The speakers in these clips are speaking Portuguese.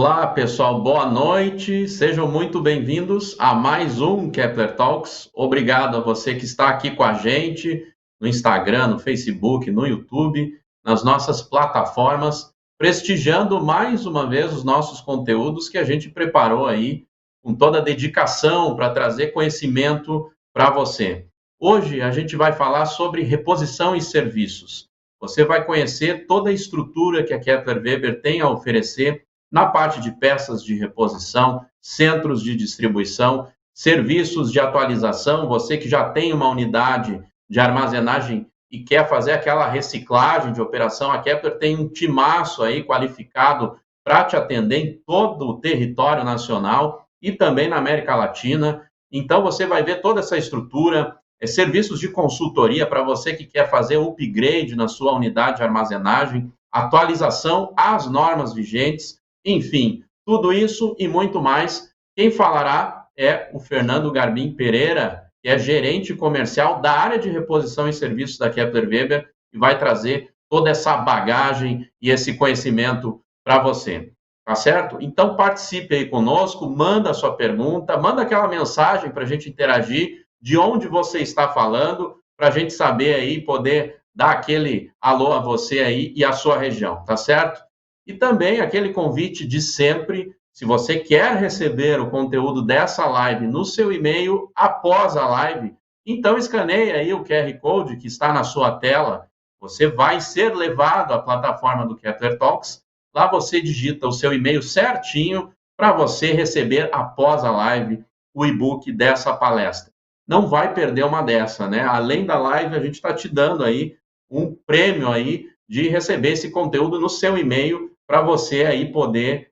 Olá, pessoal, boa noite. Sejam muito bem-vindos a mais um Kepler Talks. Obrigado a você que está aqui com a gente no Instagram, no Facebook, no YouTube, nas nossas plataformas, prestigiando mais uma vez os nossos conteúdos que a gente preparou aí com toda a dedicação para trazer conhecimento para você. Hoje a gente vai falar sobre reposição e serviços. Você vai conhecer toda a estrutura que a Kepler Weber tem a oferecer na parte de peças de reposição, centros de distribuição, serviços de atualização. Você que já tem uma unidade de armazenagem e quer fazer aquela reciclagem de operação, a Kepler tem um timaço aí qualificado para te atender em todo o território nacional e também na América Latina. Então você vai ver toda essa estrutura, serviços de consultoria para você que quer fazer upgrade na sua unidade de armazenagem, atualização às normas vigentes. Enfim, tudo isso e muito mais. Quem falará é o Fernando Garbim Pereira, que é gerente comercial da área de reposição e serviços da Kepler Weber e vai trazer toda essa bagagem e esse conhecimento para você. Tá certo? Então participe aí conosco, manda a sua pergunta, manda aquela mensagem para a gente interagir, de onde você está falando, para a gente saber aí, poder dar aquele alô a você aí e a sua região, tá certo? E também aquele convite de sempre, se você quer receber o conteúdo dessa live no seu e-mail após a live, então escaneie aí o QR Code que está na sua tela, você vai ser levado à plataforma do Kepler Talks, lá você digita o seu e-mail certinho para você receber após a live o e-book dessa palestra. Não vai perder uma dessa, né? Além da live, a gente está te dando aí um prêmio aí de receber esse conteúdo no seu e-mail para você aí poder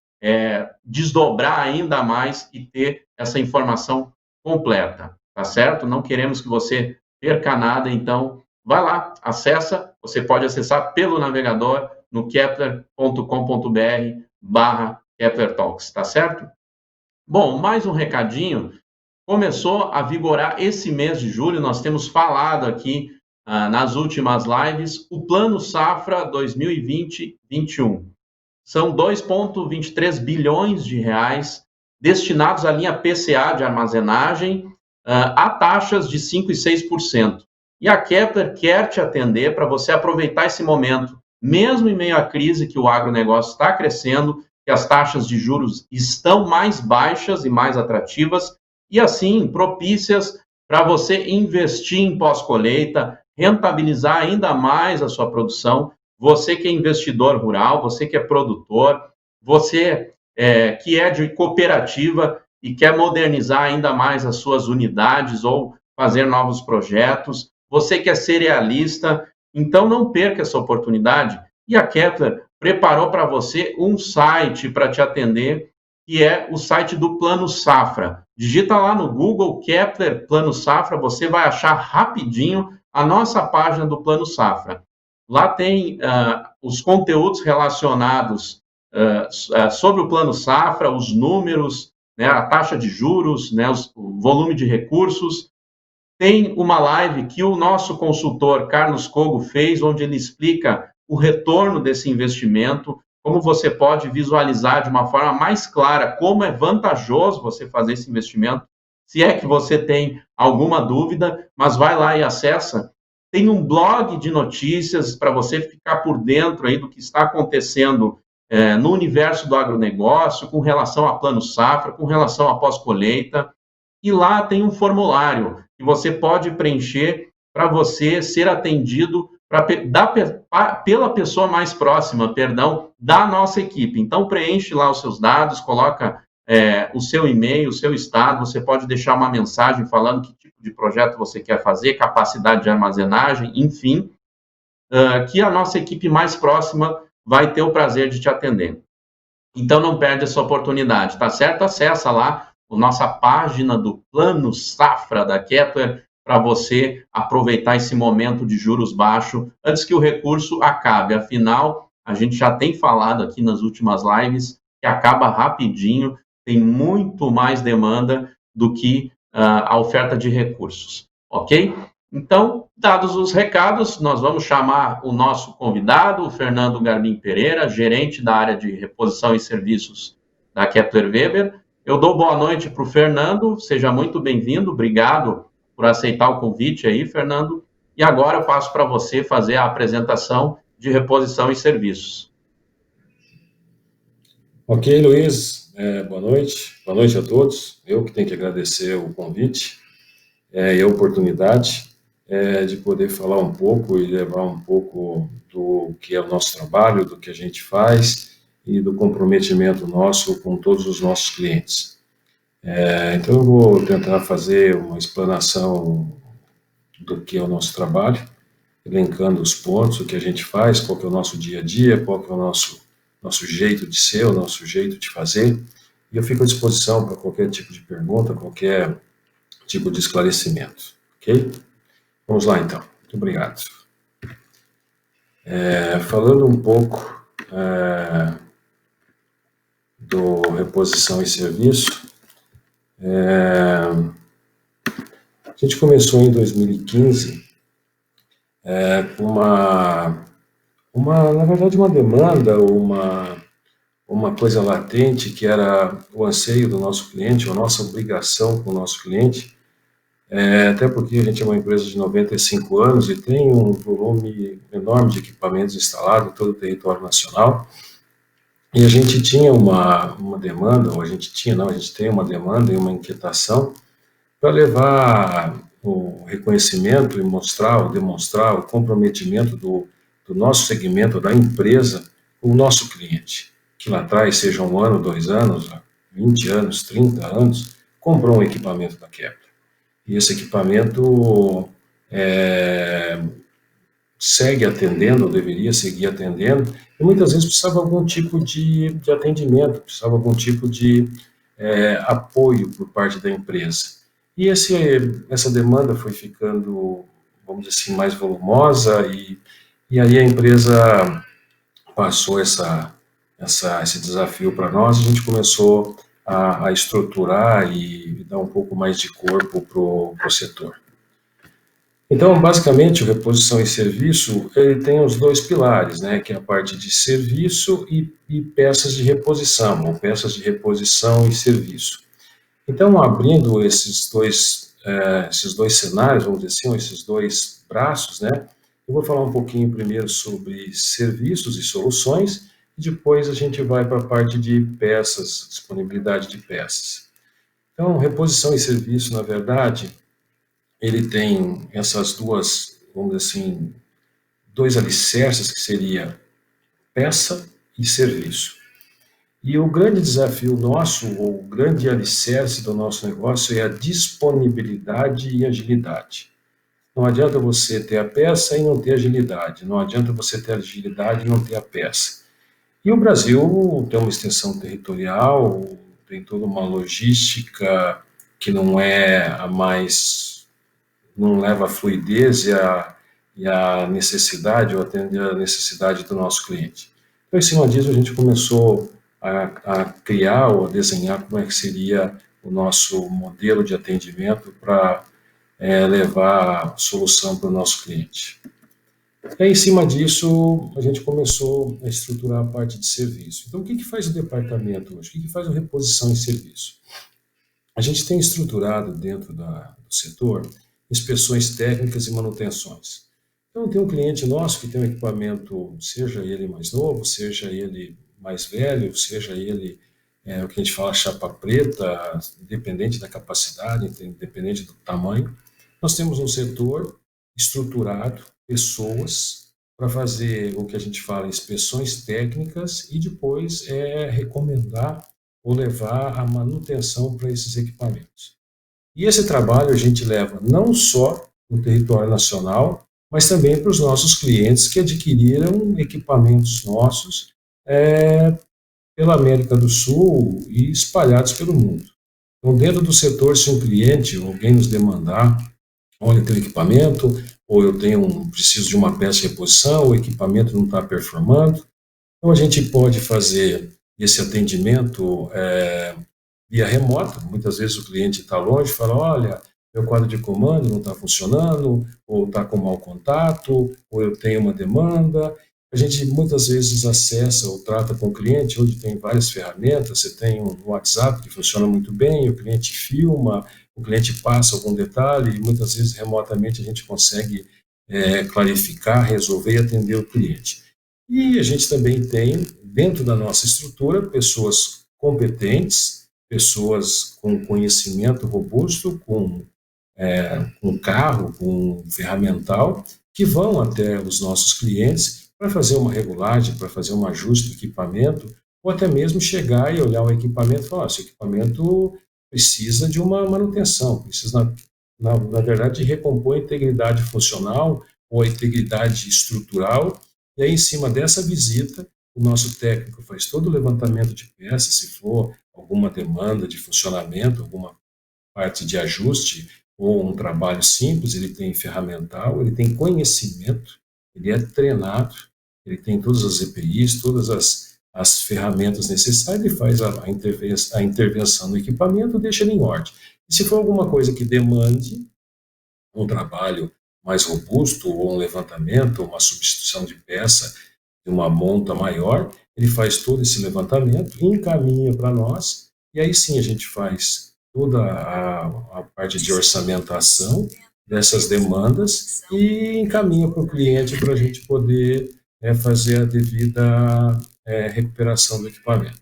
desdobrar ainda mais e ter essa informação completa, tá certo? Não queremos que você perca nada, então vai lá, acessa, você pode acessar pelo navegador no kepler.com.br/Kepler Talks, tá certo? Bom, mais um recadinho. Começou a vigorar esse mês de julho, nós temos falado aqui nas últimas lives, o Plano Safra 2020-21. São 2,23 bilhões de reais destinados à linha PCA de armazenagem a taxas de 5% e 6%. E a Kepler quer te atender para você aproveitar esse momento, mesmo em meio à crise que o agronegócio está crescendo, que as taxas de juros estão mais baixas e mais atrativas, e assim propícias para você investir em pós-colheita, rentabilizar ainda mais a sua produção. Você que é investidor rural, você que é produtor, você que é de cooperativa e quer modernizar ainda mais as suas unidades ou fazer novos projetos, você que é cerealista, então não perca essa oportunidade. E a Kepler preparou para você um site para te atender, que é o site do Plano Safra. Digita lá no Google Kepler Plano Safra, você vai achar rapidinho a nossa página do Plano Safra. Lá tem os conteúdos relacionados sobre o Plano Safra, os números, né, a taxa de juros, né, o volume de recursos. Tem uma live que o nosso consultor Carlos Cogo fez, onde ele explica o retorno desse investimento, como você pode visualizar de uma forma mais clara como é vantajoso você fazer esse investimento, se é que você tem alguma dúvida, mas vai lá e acessa. Tem um blog de notícias para você ficar por dentro aí do que está acontecendo no universo do agronegócio, com relação a Plano Safra, com relação a pós-colheita. E lá tem um formulário que você pode preencher para você ser atendido pela pessoa mais próxima, da nossa equipe. Então, preenche lá os seus dados, coloca o seu e-mail, o seu estado, você pode deixar uma mensagem falando que tipo de projeto você quer fazer, capacidade de armazenagem, enfim, que a nossa equipe mais próxima vai ter o prazer de te atender. Então, não perde essa oportunidade, tá certo? Acessa lá a nossa página do Plano Safra da Kepler para você aproveitar esse momento de juros baixos antes que o recurso acabe. Afinal, a gente já tem falado aqui nas últimas lives que acaba rapidinho, tem muito mais demanda do que a oferta de recursos, ok? Então, dados os recados, nós vamos chamar o nosso convidado, o Fernando Garbim Pereira, gerente da área de reposição e serviços da Kepler Weber. Eu dou boa noite para o Fernando, seja muito bem-vindo, obrigado por aceitar o convite aí, Fernando. E agora eu passo para você fazer a apresentação de reposição e serviços. Ok, Luiz, boa noite a todos. Eu que tenho que agradecer o convite e a oportunidade de poder falar um pouco e levar um pouco do que é o nosso trabalho, do que a gente faz e do comprometimento nosso com todos os nossos clientes. Então eu vou tentar fazer uma explanação do que é o nosso trabalho, elencando os pontos, o que a gente faz, qual que é o nosso dia a dia, qual que é o nosso jeito de ser, o nosso jeito de fazer. E eu fico à disposição para qualquer tipo de pergunta, qualquer tipo de esclarecimento, ok? Vamos lá, então. Muito obrigado. Falando um pouco do reposição e serviço, a gente começou em 2015 com na verdade, uma demanda, uma coisa latente que era o anseio do nosso cliente, a nossa obrigação com o nosso cliente, até porque a gente é uma empresa de 95 anos e tem um volume enorme de equipamentos instalados em todo o território nacional, e a gente tinha uma demanda, ou a gente tinha, não, a gente tem uma demanda e uma inquietação para levar o reconhecimento e mostrar, ou demonstrar o comprometimento do nosso segmento, da empresa, com o nosso cliente, que lá atrás, seja 1 ano, 2 anos, 20 anos, 30 anos, comprou um equipamento da Kepler. E esse equipamento segue atendendo, ou deveria seguir atendendo, e muitas vezes precisava algum tipo de atendimento, precisava algum tipo de apoio por parte da empresa. E essa demanda foi ficando, vamos dizer assim, mais volumosa, e aí a empresa passou esse desafio para nós, a gente começou a estruturar e dar um pouco mais de corpo para o setor. Então, basicamente, o reposição e serviço, ele tem os dois pilares, né, que é a parte de serviço e peças de reposição, ou peças de reposição e serviço. Então, abrindo esses dois cenários, vamos dizer assim, esses dois braços, né, eu vou falar um pouquinho primeiro sobre serviços e soluções, e depois a gente vai para a parte de peças, disponibilidade de peças. Então, reposição e serviço, na verdade, ele tem essas duas, vamos dizer assim, dois alicerces, que seria peça e serviço. E o grande desafio nosso, ou o grande alicerce do nosso negócio é a disponibilidade e agilidade. Não adianta você ter a peça e não ter agilidade, não adianta você ter agilidade e não ter a peça. E o Brasil tem uma extensão territorial, tem toda uma logística que não é a mais, não leva a fluidez e a necessidade, ou atende a necessidade do nosso cliente. Então, em cima disso, a gente começou a criar ou a desenhar como é que seria o nosso modelo de atendimento para levar a solução para o nosso cliente. E aí, em cima disso, a gente começou a estruturar a parte de serviço. Então, o que faz o departamento hoje? O que faz a reposição em serviço? A gente tem estruturado dentro do setor inspeções técnicas e manutenções. Então, tem um cliente nosso que tem um equipamento, seja ele mais novo, seja ele mais velho, seja ele o que a gente fala chapa preta, independente da capacidade, independente do tamanho. Nós temos um setor estruturado, pessoas, para fazer o que a gente fala inspeções técnicas e depois recomendar ou levar a manutenção para esses equipamentos. E esse trabalho a gente leva não só no território nacional, mas também para os nossos clientes que adquiriram equipamentos nossos pela América do Sul e espalhados pelo mundo. Então, dentro do setor, se um cliente ou alguém nos demandar, olha, eu tenho equipamento, ou eu preciso de uma peça de reposição, o equipamento não está performando, então a gente pode fazer esse atendimento via remota. Muitas vezes o cliente está longe e fala, olha, meu quadro de comando não está funcionando, ou está com mau contato, ou eu tenho uma demanda, A gente muitas vezes acessa ou trata com o cliente, onde tem várias ferramentas, você tem um WhatsApp que funciona muito bem, o cliente filma, o cliente passa algum detalhe, e muitas vezes remotamente a gente consegue clarificar, resolver e atender o cliente. E a gente também tem, dentro da nossa estrutura, pessoas competentes, pessoas com conhecimento robusto, com carro, com ferramental, que vão até os nossos clientes para fazer uma regulagem, para fazer um ajuste do equipamento, ou até mesmo chegar e olhar o equipamento e falar: esse equipamento precisa de uma manutenção, precisa, na verdade, recompor a integridade funcional ou a integridade estrutural. E aí, em cima dessa visita, o nosso técnico faz todo o levantamento de peças, se for alguma demanda de funcionamento, alguma parte de ajuste ou um trabalho simples, ele tem ferramental, ele tem conhecimento, ele é treinado, ele tem todas as EPIs, todas as ferramentas necessárias e faz a intervenção no equipamento, deixa ele em ordem. E se for alguma coisa que demande um trabalho mais robusto, ou um levantamento, ou uma substituição de peça, de uma monta maior, ele faz todo esse levantamento, encaminha para nós, e aí sim a gente faz toda a parte de orçamentação dessas demandas e encaminha para o cliente para a gente poder fazer a devida recuperação do equipamento.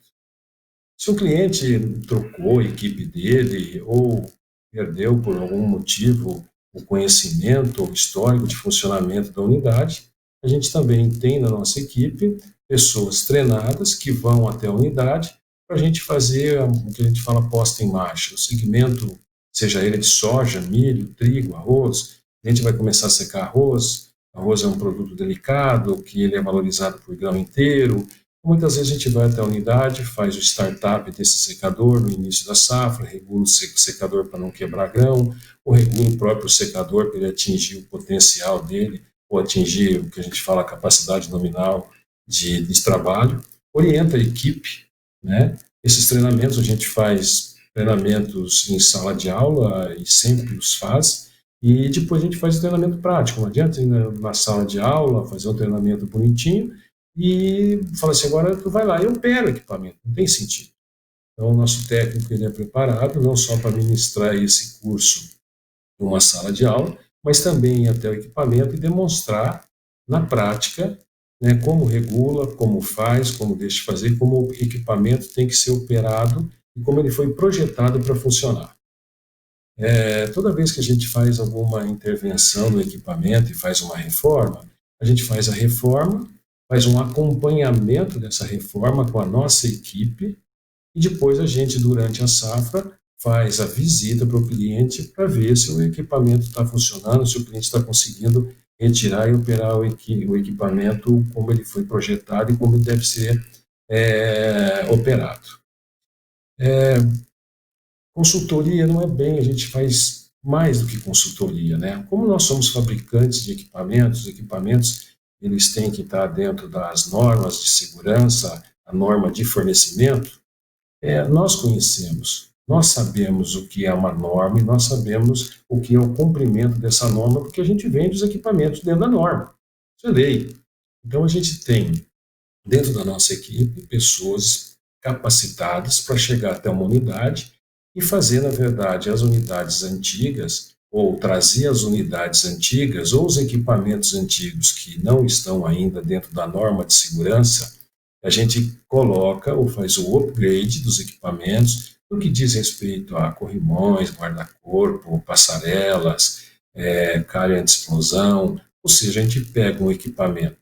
Se o cliente trocou a equipe dele ou perdeu por algum motivo o conhecimento ou histórico de funcionamento da unidade, a gente também tem na nossa equipe pessoas treinadas que vão até a unidade para a gente fazer o que a gente fala posta em marcha, o segmento, seja ele de soja, milho, trigo, arroz. A gente vai começar a secar arroz. Arroz é um produto delicado, que ele é valorizado por grão inteiro. Muitas vezes a gente vai até a unidade, faz o startup desse secador no início da safra, regula o secador para não quebrar grão, ou regula o próprio secador para ele atingir o potencial dele, ou atingir o que a gente fala a capacidade nominal de trabalho. Orienta a equipe, né? Esses treinamentos a gente faz treinamentos em sala de aula e sempre os faz, e depois a gente faz o treinamento prático. Não adianta ir na sala de aula, fazer um treinamento bonitinho, e fala assim: agora tu vai lá e opera o equipamento, não tem sentido. Então, o nosso técnico ele é preparado não só para ministrar esse curso numa sala de aula, mas também ir até o equipamento e demonstrar na prática, né, como regula, como faz, como deixa de fazer, como o equipamento tem que ser operado e como ele foi projetado para funcionar. Toda vez que a gente faz alguma intervenção no equipamento e faz uma reforma, a gente faz a reforma, faz um acompanhamento dessa reforma com a nossa equipe e depois a gente, durante a safra, faz a visita para o cliente para ver se o equipamento está funcionando, se o cliente está conseguindo retirar e operar o equipamento como ele foi projetado e como ele deve ser operado. Consultoria não é bem, a gente faz mais do que consultoria, né? Como nós somos fabricantes de equipamentos, os equipamentos eles têm que estar dentro das normas de segurança, a norma de fornecimento. Nós conhecemos, nós sabemos o que é uma norma e nós sabemos o que é o cumprimento dessa norma, porque a gente vende os equipamentos dentro da norma. Isso é lei. Então a gente tem dentro da nossa equipe pessoas capacitadas para chegar até uma unidade e fazer, na verdade, as unidades antigas, ou trazer as unidades antigas, ou os equipamentos antigos que não estão ainda dentro da norma de segurança, a gente coloca ou faz o upgrade dos equipamentos no que diz respeito a corrimões, guarda-corpo, passarelas, calha anti-explosão, ou seja, a gente pega um equipamento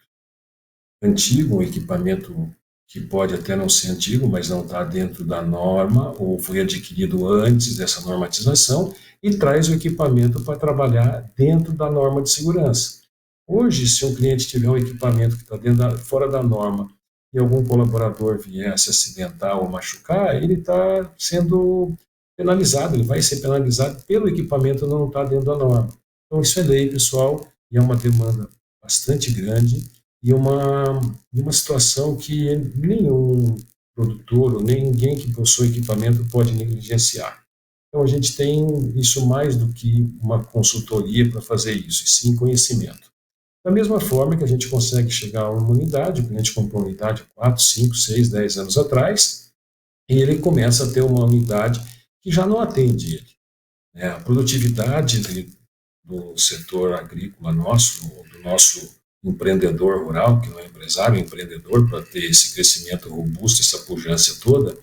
antigo, um equipamento que pode até não ser antigo, mas não está dentro da norma, ou foi adquirido antes dessa normatização, e traz o equipamento para trabalhar dentro da norma de segurança. Hoje, se um cliente tiver um equipamento que está fora da norma e algum colaborador vier se acidentar ou machucar, ele está sendo penalizado, ele vai ser penalizado pelo equipamento não estar dentro da norma. Então, isso é lei, pessoal, e é uma demanda bastante grande, e uma situação que nenhum produtor ou nem ninguém que possui equipamento pode negligenciar. Então, a gente tem isso mais do que uma consultoria para fazer isso, e sim conhecimento. Da mesma forma que a gente consegue chegar a uma unidade, o cliente comprou uma unidade 4, 5, 6, 10 anos atrás, e ele começa a ter uma unidade que já não atende ele. A produtividade do setor agrícola nosso, do nosso empreendedor rural, que não é empresário, é empreendedor, para ter esse crescimento robusto, essa pujança toda,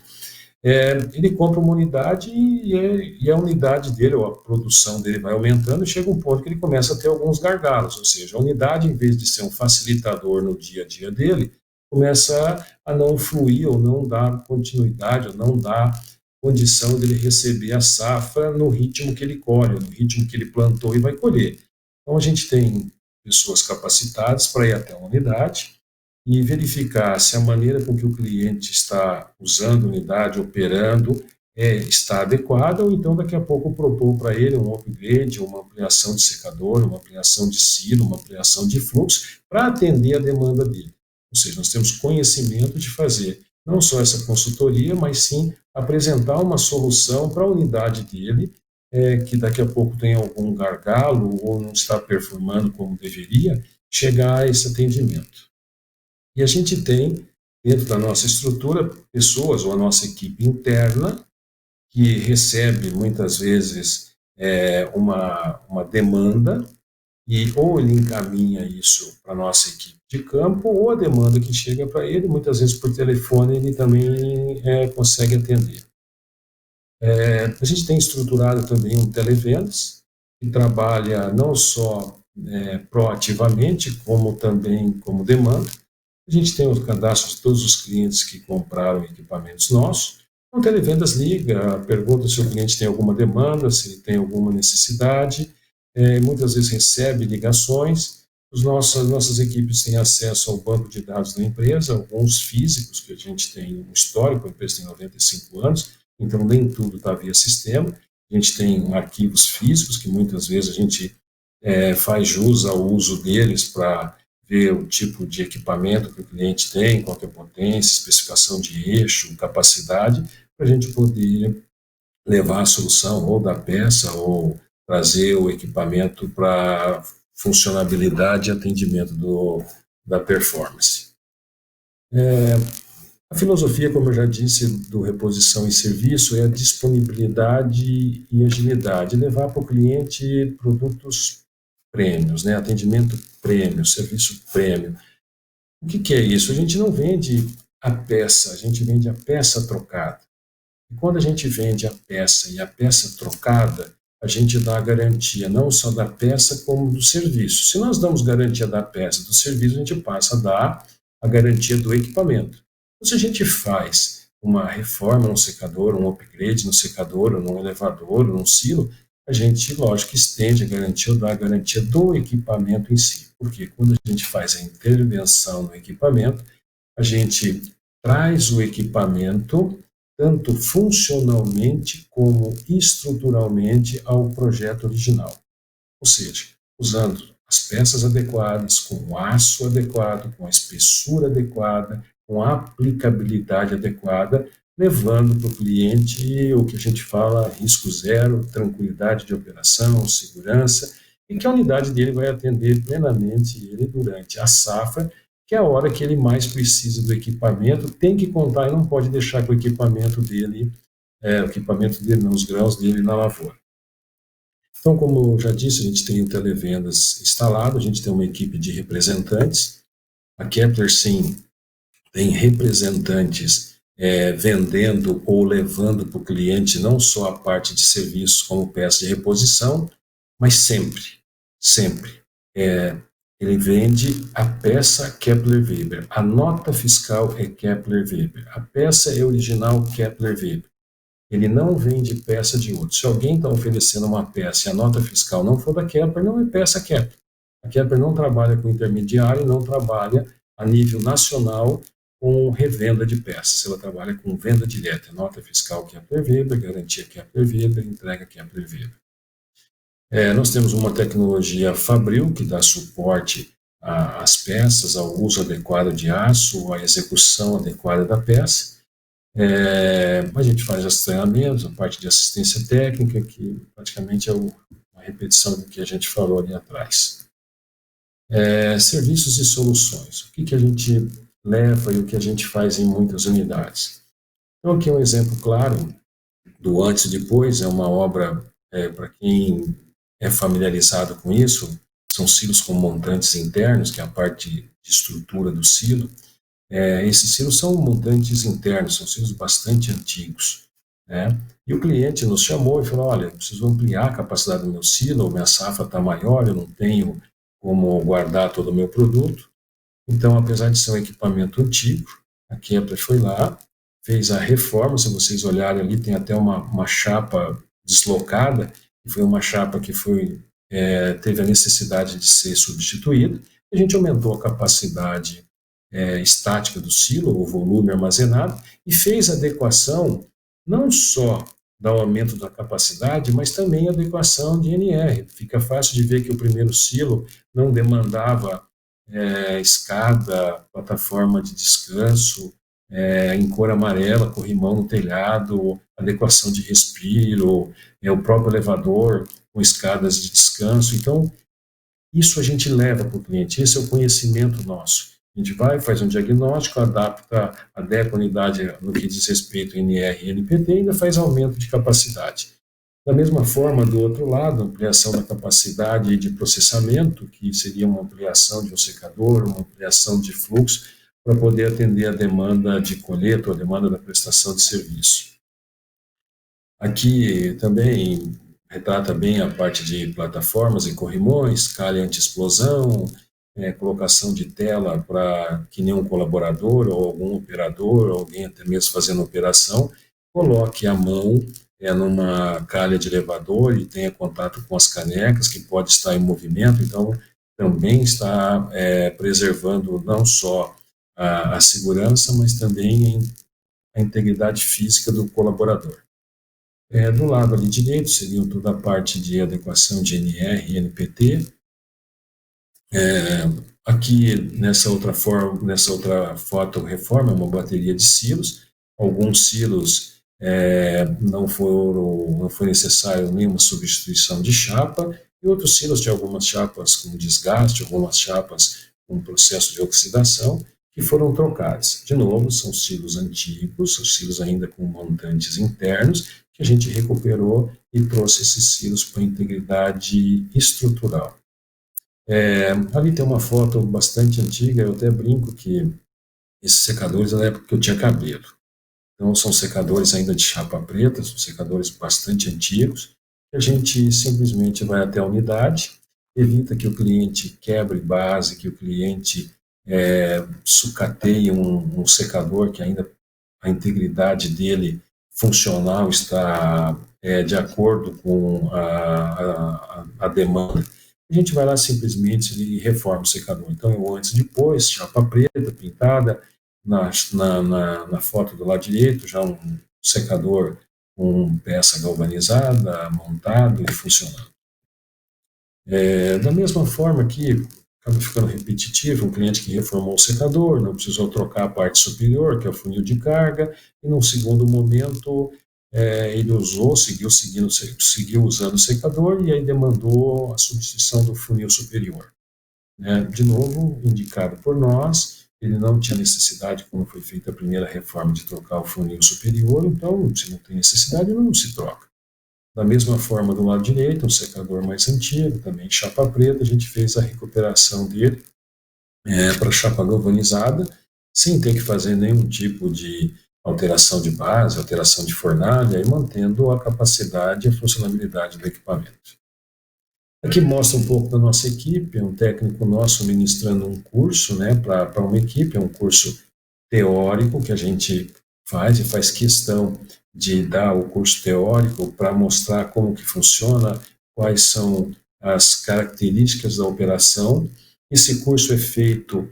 ele compra uma unidade e a unidade dele, ou a produção dele vai aumentando, e chega um ponto que ele começa a ter alguns gargalos, ou seja, a unidade, em vez de ser um facilitador no dia a dia dele, começa a não fluir, ou não dar continuidade, ou não dar condição dele receber a safra no ritmo que ele colhe, no ritmo que ele plantou e vai colher. Então, a gente tem pessoas capacitadas para ir até a unidade e verificar se a maneira com que o cliente está usando a unidade, operando, está adequada, ou então daqui a pouco propor para ele um upgrade, uma ampliação de secador, uma ampliação de silo, uma ampliação de fluxo, para atender a demanda dele. Ou seja, nós temos conhecimento de fazer não só essa consultoria, mas sim apresentar uma solução para a unidade dele, que daqui a pouco tem algum gargalo ou não está performando como deveria, chegar a esse atendimento. E a gente tem, dentro da nossa estrutura, pessoas, ou a nossa equipe interna, que recebe muitas vezes uma demanda, e ou ele encaminha isso para a nossa equipe de campo, ou a demanda que chega para ele, muitas vezes por telefone, ele também consegue atender. A gente tem estruturado também um televendas, que trabalha não só proativamente, como também como demanda. A gente tem o cadastro de todos os clientes que compraram equipamentos nossos. Então, o televendas liga, pergunta se o cliente tem alguma demanda, se ele tem alguma necessidade, muitas vezes recebe ligações. Nossas equipes têm acesso ao banco de dados da empresa, alguns físicos, que a gente tem um histórico, a empresa tem 95 anos, então nem tudo está via sistema. A gente tem arquivos físicos, que muitas vezes a gente faz jus ao uso deles para ver o tipo de equipamento que o cliente tem, qual é a potência, especificação de eixo, capacidade, para a gente poder levar a solução ou da peça ou trazer o equipamento para funcionabilidade e atendimento da performance. A filosofia, como eu já disse, do reposição e serviço é a disponibilidade e agilidade, levar para o cliente produtos prêmios, atendimento prêmio, serviço prêmio. O que é isso? A gente não vende a peça, a gente vende a peça trocada. E quando a gente vende a peça e a peça trocada, a gente dá a garantia não só da peça, como do serviço. Se nós damos garantia da peça, do serviço, a gente passa a dar a garantia do equipamento. Então, se a gente faz uma reforma no secador, um upgrade no secador, ou num elevador, ou num silo, a gente, lógico, estende a garantia ou dá a garantia do equipamento em si. Porque quando a gente faz a intervenção no equipamento, a gente traz o equipamento tanto funcionalmente como estruturalmente ao projeto original. Ou seja, usando as peças adequadas, com o aço adequado, com a espessura adequada, com a aplicabilidade adequada, levando para o cliente o que a gente fala risco zero, tranquilidade de operação, segurança, e que a unidade dele vai atender plenamente ele durante a safra, que é a hora que ele mais precisa do equipamento, tem que contar e não pode deixar que o equipamento dele não, os grãos dele na lavoura. Então, como eu já disse, a gente tem o televendas instalado, a gente tem uma equipe de representantes. A Kepler, sim, tem representantes vendendo ou levando para o cliente não só a parte de serviços como peça de reposição, mas sempre. Ele vende a peça Kepler Weber, a nota fiscal é Kepler Weber, a peça é original Kepler Weber. Ele não vende peça de outro. Se alguém está oferecendo uma peça e a nota fiscal não for da Kepler, não é peça Kepler. A Kepler não trabalha com intermediário, não trabalha a nível nacional com revenda de peças. Ela trabalha com venda direta, nota fiscal Kepler Weber, garantia Kepler Weber, entrega Kepler Weber. Nós temos uma tecnologia Fabril que dá suporte às peças, ao uso adequado de aço, à execução adequada da peça. A gente faz os treinamentos, a parte de assistência técnica, que praticamente é uma repetição do que a gente falou ali atrás. Serviços e soluções. O que a gente leva e o que a gente faz em muitas unidades. Então, aqui é um exemplo claro do antes e depois, é uma obra, para quem é familiarizado com isso, são silos com montantes internos, que é a parte de estrutura do silo. Esses silos são montantes internos, são silos bastante antigos, né? E o cliente nos chamou e falou, olha, eu preciso ampliar a capacidade do meu silo, minha safra está maior, eu não tenho como guardar todo o meu produto. Então, apesar de ser um equipamento antigo, a Kepler foi lá, fez a reforma. Se vocês olharem ali, tem até uma chapa deslocada, que foi uma chapa que teve a necessidade de ser substituída. A gente aumentou a capacidade estática do silo, o volume armazenado, e fez adequação não só do aumento da capacidade, mas também adequação de NR. Fica fácil de ver que o primeiro silo não demandava escada, plataforma de descanso, em cor amarela, corrimão no telhado, adequação de respiro, o próprio elevador com escadas de descanso. Então, isso a gente leva para o cliente, esse é o conhecimento nosso. A gente vai, faz um diagnóstico, adapta, adequa a unidade no que diz respeito a NR e NPT e ainda faz aumento de capacidade. Da mesma forma, do outro lado, ampliação da capacidade de processamento, que seria uma ampliação de um secador, uma ampliação de fluxo, para poder atender a demanda de colheita ou a demanda da prestação de serviço. Aqui também retrata bem a parte de plataformas e corrimões, calha anti-explosão, colocação de tela para que nenhum colaborador ou algum operador, ou alguém até mesmo fazendo operação, coloque a mão numa calha de elevador e tenha contato com as canecas, que pode estar em movimento. Então, também está preservando não só a segurança, mas também a integridade física do colaborador. Do lado ali direito seria toda a parte de adequação de NR e NPT. Aqui nessa outra foto reforma é uma bateria de silos. Alguns silos não foi necessário nenhuma substituição de chapa, e outros silos tinham algumas chapas com desgaste, algumas chapas com processo de oxidação, que foram trocadas. De novo, são silos antigos, são silos ainda com montantes internos, que a gente recuperou e trouxe esses silos para a integridade estrutural. Ali tem uma foto bastante antiga, eu até brinco que esses secadores, na época que eu tinha cabelo. Então, são secadores ainda de chapa preta, são secadores bastante antigos, que a gente simplesmente vai até a unidade, evita que o cliente quebre base, que o cliente sucateie um secador que ainda a integridade dele funcional está de acordo com a demanda. A gente vai lá simplesmente e reforma o secador. Então, eu antes e depois, chapa preta, pintada, na foto do lado direito, já um secador com peça galvanizada, montado e funcionando. Da mesma forma que acaba ficando repetitivo, um cliente que reformou o secador, não precisou trocar a parte superior, que é o funil de carga, e num segundo momento ele seguiu usando o secador e aí demandou a substituição do funil superior. De novo, indicado por nós, ele não tinha necessidade, quando foi feita a primeira reforma, de trocar o funil superior, então, se não tem necessidade, não se troca. Da mesma forma, do lado direito, um secador mais antigo, também chapa preta, a gente fez a recuperação dele para chapa galvanizada, sem ter que fazer nenhum tipo de alteração de base, alteração de fornalha, e mantendo a capacidade e a funcionalidade do equipamento. Aqui mostra um pouco da nossa equipe, um técnico nosso ministrando um curso para uma equipe, é um curso teórico que a gente faz e faz questão de dar o curso teórico para mostrar como que funciona, quais são as características da operação. Esse curso é feito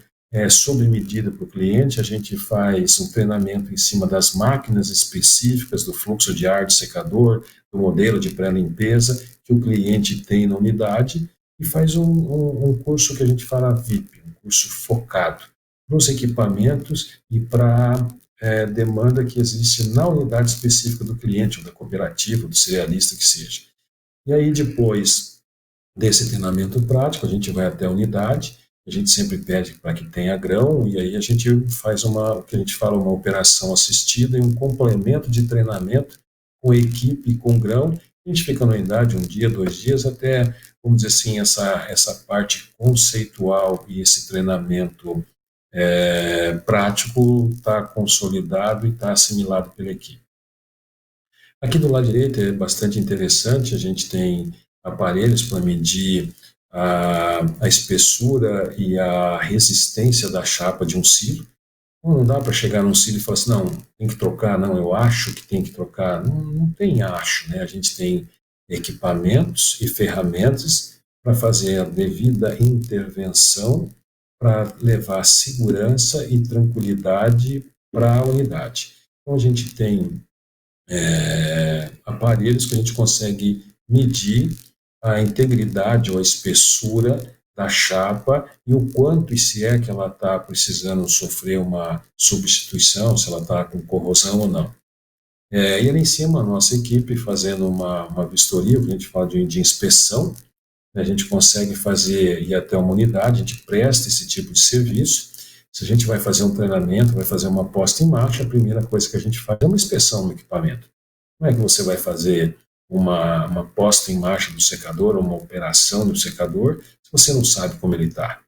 sob medida para o cliente, a gente faz um treinamento em cima das máquinas específicas, do fluxo de ar do secador, do modelo de pré-limpeza que o cliente tem na unidade, e faz um curso que a gente fala VIP, um curso focado nos equipamentos e para demanda que existe na unidade específica do cliente, ou da cooperativa, ou do cerealista que seja. E aí, depois desse treinamento prático, a gente vai até a unidade a gente sempre pede para que tenha grão, e aí a gente faz o que a gente fala, uma operação assistida e um complemento de treinamento com equipe e com grão. A gente fica na unidade um dia, 2 dias, até, vamos dizer assim, essa parte conceitual e esse treinamento prático está consolidado e está assimilado pela equipe. Aqui do lado direito é bastante interessante, a gente tem aparelhos para medir a espessura e a resistência da chapa de um silo. Não dá para chegar num silo e falar assim, não, tem que trocar, não, eu acho que tem que trocar. Não, não tem acho, né? A gente tem equipamentos e ferramentas para fazer a devida intervenção para levar segurança e tranquilidade para a unidade. Então, a gente tem aparelhos que a gente consegue medir a integridade ou a espessura da chapa e o quanto e se é que ela está precisando sofrer uma substituição, se ela está com corrosão ou não. E ali em cima a nossa equipe fazendo uma vistoria, o que a gente fala de inspeção, né, a gente consegue ir até uma unidade, a gente presta esse tipo de serviço. Se a gente vai fazer um treinamento, vai fazer uma posta em marcha, a primeira coisa que a gente faz é uma inspeção no equipamento. Como é que você vai fazer uma posta em marcha do secador, uma operação do secador, se você não sabe como ele está?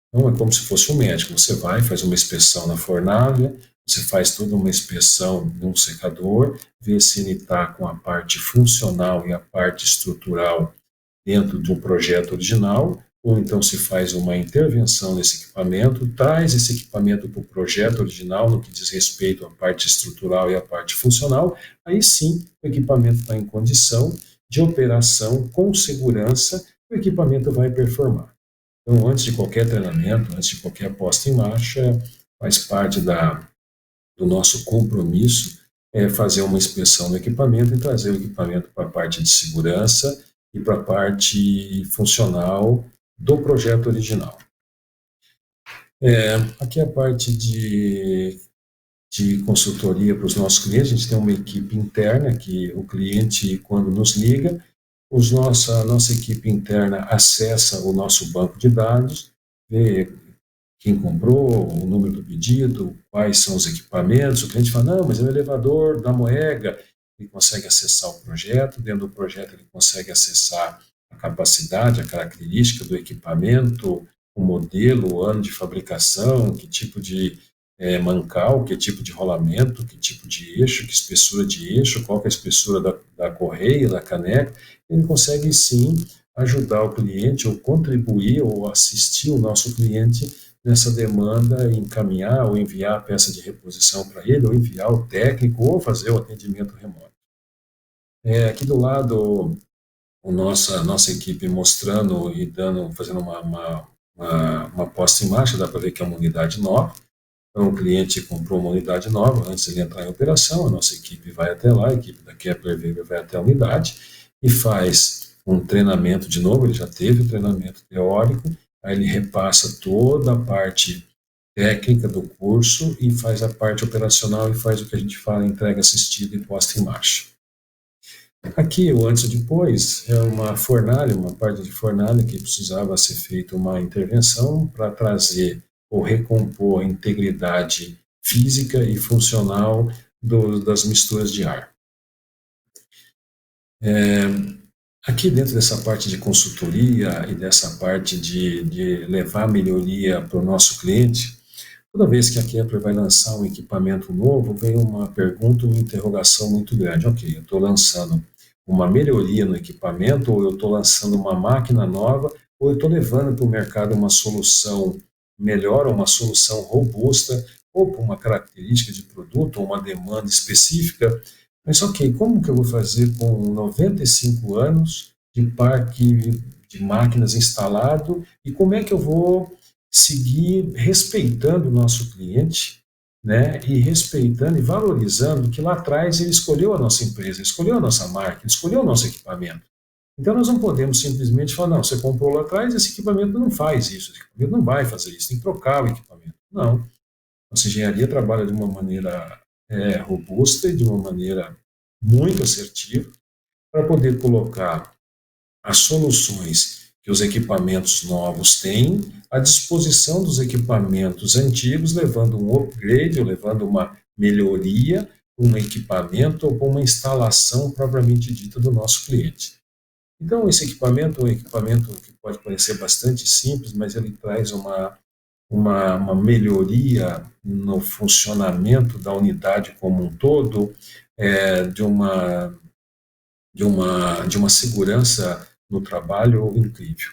Então, é como se fosse um médico. Você vai, faz uma inspeção na fornalha, você faz toda uma inspeção num secador, vê se ele está com a parte funcional e a parte estrutural dentro de um projeto original, ou então se faz uma intervenção nesse equipamento, traz esse equipamento para o projeto original no que diz respeito à parte estrutural e à parte funcional, aí sim o equipamento está em condição de operação com segurança, o equipamento vai performar. Então, antes de qualquer treinamento, antes de qualquer posta em marcha, faz parte do nosso compromisso fazer uma inspeção do equipamento e trazer o equipamento para a parte de segurança e para a parte funcional do projeto original. Aqui é a parte de consultoria para os nossos clientes. A gente tem uma equipe interna que o cliente, quando nos liga, a nossa equipe interna acessa o nosso banco de dados, vê quem comprou, o número do pedido, quais são os equipamentos. O cliente fala, não, mas é o elevador da Moega. Ele consegue acessar o projeto, dentro do projeto ele consegue acessar a capacidade, a característica do equipamento, o modelo, o ano de fabricação, que tipo de mancal, que tipo de rolamento, que tipo de eixo, que espessura de eixo, qual que é a espessura da correia, da caneca. Ele consegue sim ajudar o cliente ou contribuir ou assistir o nosso cliente nessa demanda, encaminhar ou enviar a peça de reposição para ele, ou enviar o técnico, ou fazer o atendimento remoto. Aqui do lado, nossa equipe mostrando e fazendo uma posta em marcha, dá para ver que é uma unidade nova. Então, o cliente comprou uma unidade nova, antes de ele entrar em operação, a nossa equipe vai até lá, a equipe da Kepler Weber vai até a unidade e faz um treinamento de novo, ele já teve o treinamento teórico, aí ele repassa toda a parte técnica do curso e faz a parte operacional e faz o que a gente fala, entrega assistida e posta em marcha. Aqui, o antes e depois, é uma fornalha, uma parte de fornalha que precisava ser feita uma intervenção para trazer ou recompor a integridade física e funcional das misturas de ar. Aqui dentro dessa parte de consultoria e dessa parte de levar melhoria para o nosso cliente, toda vez que a Kepler vai lançar um equipamento novo, vem uma pergunta, uma interrogação muito grande. Ok, eu estou lançando uma melhoria no equipamento, ou eu estou lançando uma máquina nova, ou eu estou levando para o mercado uma solução melhor, ou uma solução robusta, ou por uma característica de produto, ou uma demanda específica. Mas ok, como que eu vou fazer com 95 anos de parque de máquinas instalado, e como é que eu vou seguir respeitando o nosso cliente, né, e respeitando e valorizando que lá atrás ele escolheu a nossa empresa, escolheu a nossa marca, escolheu o nosso equipamento. Então nós não podemos simplesmente falar, não, você comprou lá atrás, esse equipamento não faz isso, esse equipamento não vai fazer isso, tem que trocar o equipamento. Não. Nossa engenharia trabalha de uma maneira robusta e de uma maneira muito assertiva para poder colocar as soluções que os equipamentos novos têm, à disposição dos equipamentos antigos, levando um upgrade, ou levando uma melhoria, um equipamento ou uma instalação propriamente dita do nosso cliente. Então, esse equipamento é um equipamento que pode parecer bastante simples, mas ele traz uma melhoria no funcionamento da unidade como um todo, de uma segurança no trabalho incrível.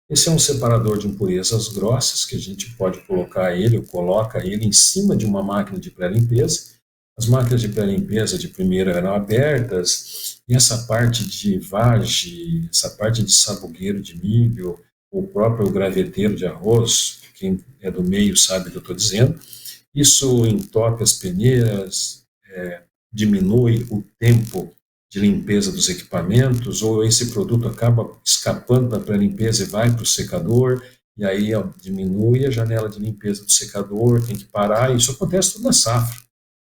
Esse é um separador de impurezas grossas, que a gente pode colocar ele, ou coloca ele em cima de uma máquina de pré-limpeza. As máquinas de pré-limpeza de primeira eram abertas, e essa parte de vagem, essa parte de sabugueiro de milho, o próprio graveteiro de arroz, quem é do meio sabe o que eu estou dizendo, isso entope as peneiras, diminui o tempo de limpeza dos equipamentos, ou esse produto acaba escapando da pré-limpeza e vai para o secador, e aí diminui a janela de limpeza do secador, tem que parar. Isso acontece tudo na safra,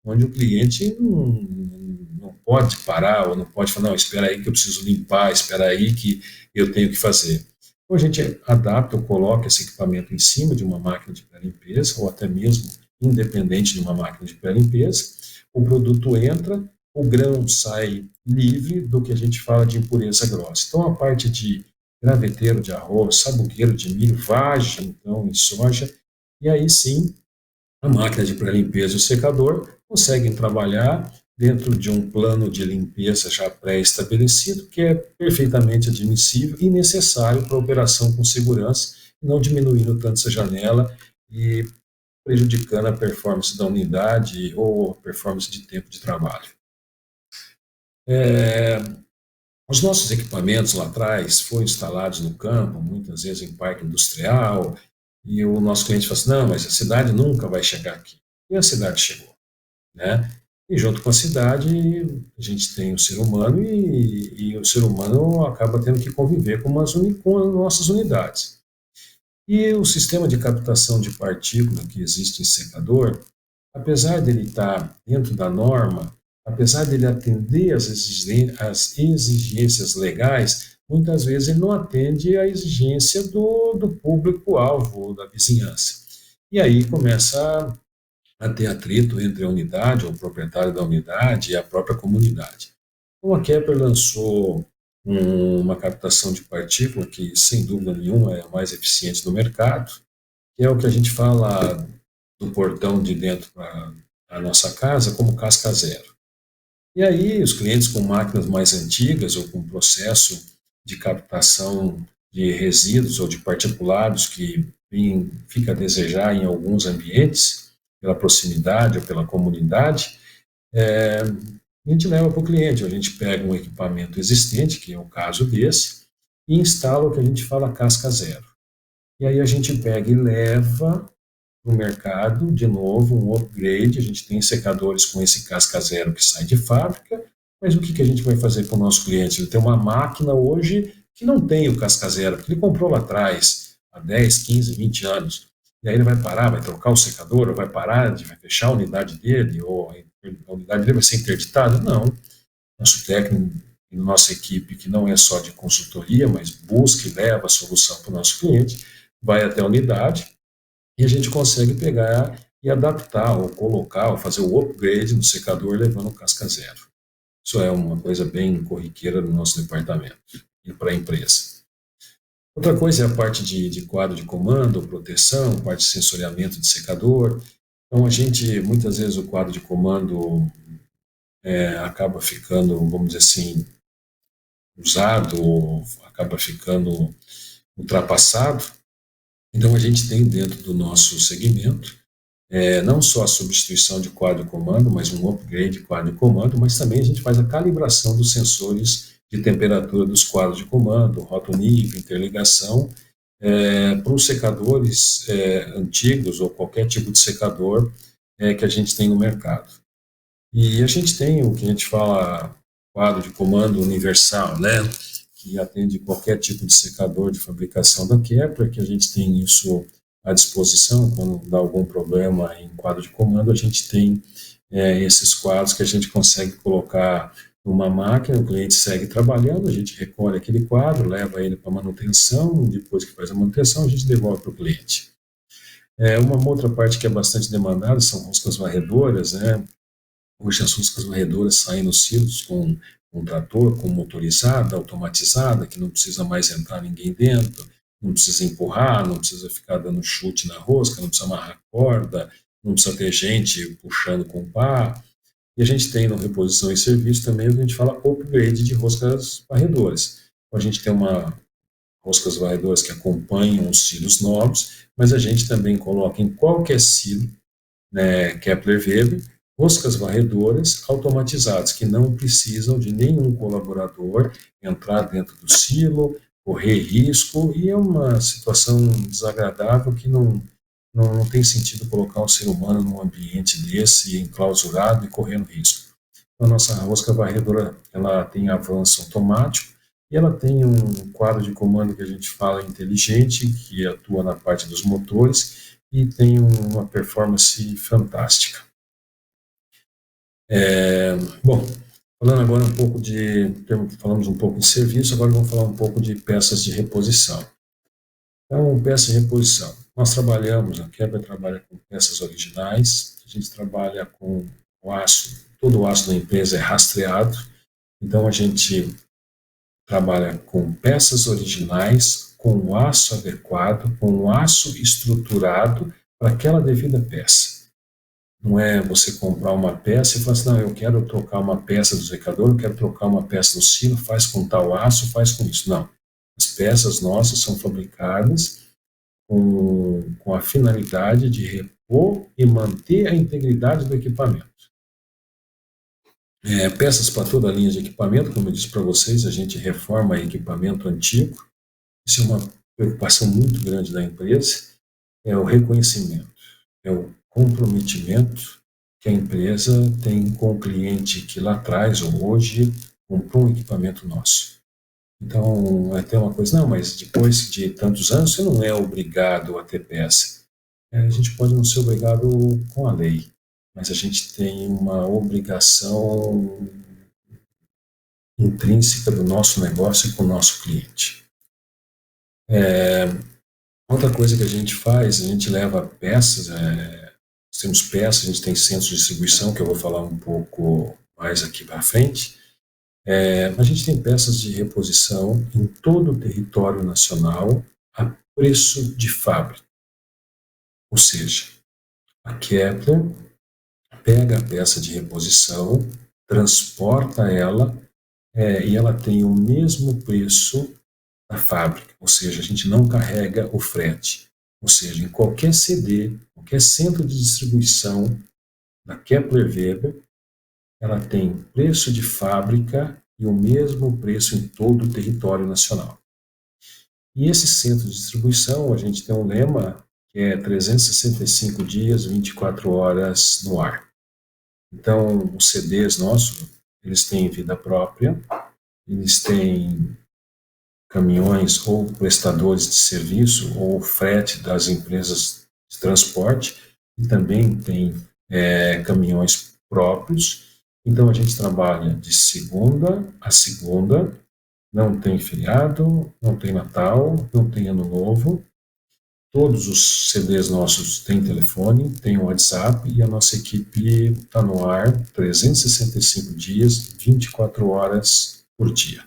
onde o cliente não pode parar, ou não pode falar, não, espera aí que eu preciso limpar, espera aí que eu tenho que fazer. Então a gente adapta ou coloca esse equipamento em cima de uma máquina de pré-limpeza, ou até mesmo independente de uma máquina de pré-limpeza, o produto entra, o grão sai livre do que a gente fala de impureza grossa. Então, a parte de graveteiro de arroz, sabugueiro de milho, vagem, então, e soja, e aí sim, a máquina de pré-limpeza e o secador conseguem trabalhar dentro de um plano de limpeza já pré-estabelecido, que é perfeitamente admissível e necessário para a operação com segurança, não diminuindo tanto essa janela e prejudicando a performance da unidade ou a performance de tempo de trabalho. Os nossos equipamentos lá atrás foram instalados no campo, muitas vezes em parque industrial, e o nosso cliente fala assim, não, mas a cidade nunca vai chegar aqui. E a cidade chegou, né? E junto com a cidade, a gente tem o ser humano, e o ser humano acaba tendo que conviver com as nossas unidades. E o sistema de captação de partícula que existe em secador, apesar dele estar dentro da norma, apesar dele atender às exigências legais, muitas vezes ele não atende à exigência do público-alvo, da vizinhança. E aí começa a ter atrito entre a unidade, ou o proprietário da unidade, e a própria comunidade. Então a Kepler lançou uma captação de partícula que, sem dúvida nenhuma, é a mais eficiente do mercado, que é o que a gente fala do portão de dentro para a nossa casa como casca zero. E aí os clientes com máquinas mais antigas ou com processo de captação de resíduos ou de particulados que fica a desejar em alguns ambientes, pela proximidade ou pela comunidade, a gente leva para o cliente, a gente pega um equipamento existente, que é o caso desse, e instala o que a gente fala casca zero. E aí a gente pega e leva no mercado, de novo, um upgrade. A gente tem secadores com esse casca zero que sai de fábrica, mas o que a gente vai fazer para o nosso cliente? Ele tem uma máquina hoje que não tem o casca zero, porque ele comprou lá atrás, há 10, 15, 20 anos. E aí ele vai parar, vai trocar o secador, ou vai parar, vai fechar a unidade dele, ou a unidade dele vai ser interditada? Não. Nosso técnico e nossa equipe, que não é só de consultoria, mas busca e leva a solução para o nosso cliente, vai até a unidade, e a gente consegue pegar e adaptar, ou colocar, ou fazer o upgrade no secador, levando o casca zero. Isso é uma coisa bem corriqueira no nosso departamento e para a empresa. Outra coisa é a parte de quadro de comando, proteção, parte de sensoriamento de secador. Então, a gente, muitas vezes, o quadro de comando acaba ficando, vamos dizer assim, usado, ou acaba ficando ultrapassado. Então, a gente tem dentro do nosso segmento não só a substituição de quadro de comando, mas um upgrade de quadro de comando, mas também a gente faz a calibração dos sensores de temperatura dos quadros de comando, roto-nível, interligação, para os secadores antigos, ou qualquer tipo de secador que a gente tem no mercado. E a gente tem o que a gente fala quadro de comando universal, né? Que atende qualquer tipo de secador de fabricação da Kepler, que a gente tem isso à disposição. Quando dá algum problema em quadro de comando, a gente tem esses quadros que a gente consegue colocar numa máquina, o cliente segue trabalhando, a gente recolhe aquele quadro, leva ele para manutenção, depois que faz a manutenção, a gente devolve para o cliente. Uma outra parte que é bastante demandada são roscas varredoras, né? Hoje as roscas varredoras saem nos silos com um trator, com motorizada, automatizada, que não precisa mais entrar ninguém dentro, não precisa empurrar, não precisa ficar dando chute na rosca, não precisa amarrar corda, não precisa ter gente puxando com pá. E a gente tem no reposição e serviço também, a gente fala upgrade de roscas varredoras. Então, a gente tem roscas varredoras que acompanham os silos novos, mas a gente também coloca em qualquer silo, né, Kepler-Weber, roscas varredoras automatizadas, que não precisam de nenhum colaborador entrar dentro do silo, correr risco, e é uma situação desagradável que não tem sentido colocar o ser humano num ambiente desse, enclausurado e correndo risco. Então, a nossa rosca varredora, ela tem avanço automático e ela tem um quadro de comando que a gente fala inteligente, que atua na parte dos motores e tem uma performance fantástica. Bom, falando agora um pouco falamos um pouco de serviço, agora vamos falar um pouco de peças de reposição. Então, peças de reposição. Nós trabalhamos, a Kepler trabalha com peças originais, a gente trabalha com o aço, todo o aço da empresa é rastreado, então a gente trabalha com peças originais, com o aço adequado, com o aço estruturado para aquela devida peça. Não é você comprar uma peça e falar assim, não, eu quero trocar uma peça do secador, eu quero trocar uma peça do silo, faz com tal aço, faz com isso. Não. As peças nossas são fabricadas com a finalidade de repor e manter a integridade do equipamento. Peças para toda a linha de equipamento, como eu disse para vocês, a gente reforma equipamento antigo. Isso é uma preocupação muito grande da empresa, é o reconhecimento, é o comprometimento que a empresa tem com o cliente que lá atrás ou hoje comprou um equipamento nosso. Então, até uma coisa, não, mas depois de tantos anos você não é obrigado a ter peça. A gente pode não ser obrigado com a lei, mas a gente tem uma obrigação intrínseca do nosso negócio com o nosso cliente. Outra coisa que a gente faz, a gente leva peças, temos peças, a gente tem centros de distribuição, que eu vou falar um pouco mais aqui para frente. A gente tem peças de reposição em todo o território nacional a preço de fábrica. Ou seja, a Kepler pega a peça de reposição, transporta ela e ela tem o mesmo preço da fábrica. Ou seja, a gente não carrega o frete. Ou seja, em qualquer CD, qualquer centro de distribuição da Kepler-Weber, ela tem preço de fábrica e o mesmo preço em todo o território nacional. E esse centro de distribuição, a gente tem um lema que é 365 dias, 24 horas no ar. Então, os CDs nossos, eles têm vida própria, eles têm caminhões ou prestadores de serviço ou frete das empresas de transporte, e também tem caminhões próprios. Então, a gente trabalha de segunda a segunda, não tem feriado, não tem Natal, não tem Ano Novo. Todos os CDs nossos têm telefone, têm WhatsApp, e a nossa equipe está no ar 365 dias, 24 horas por dia.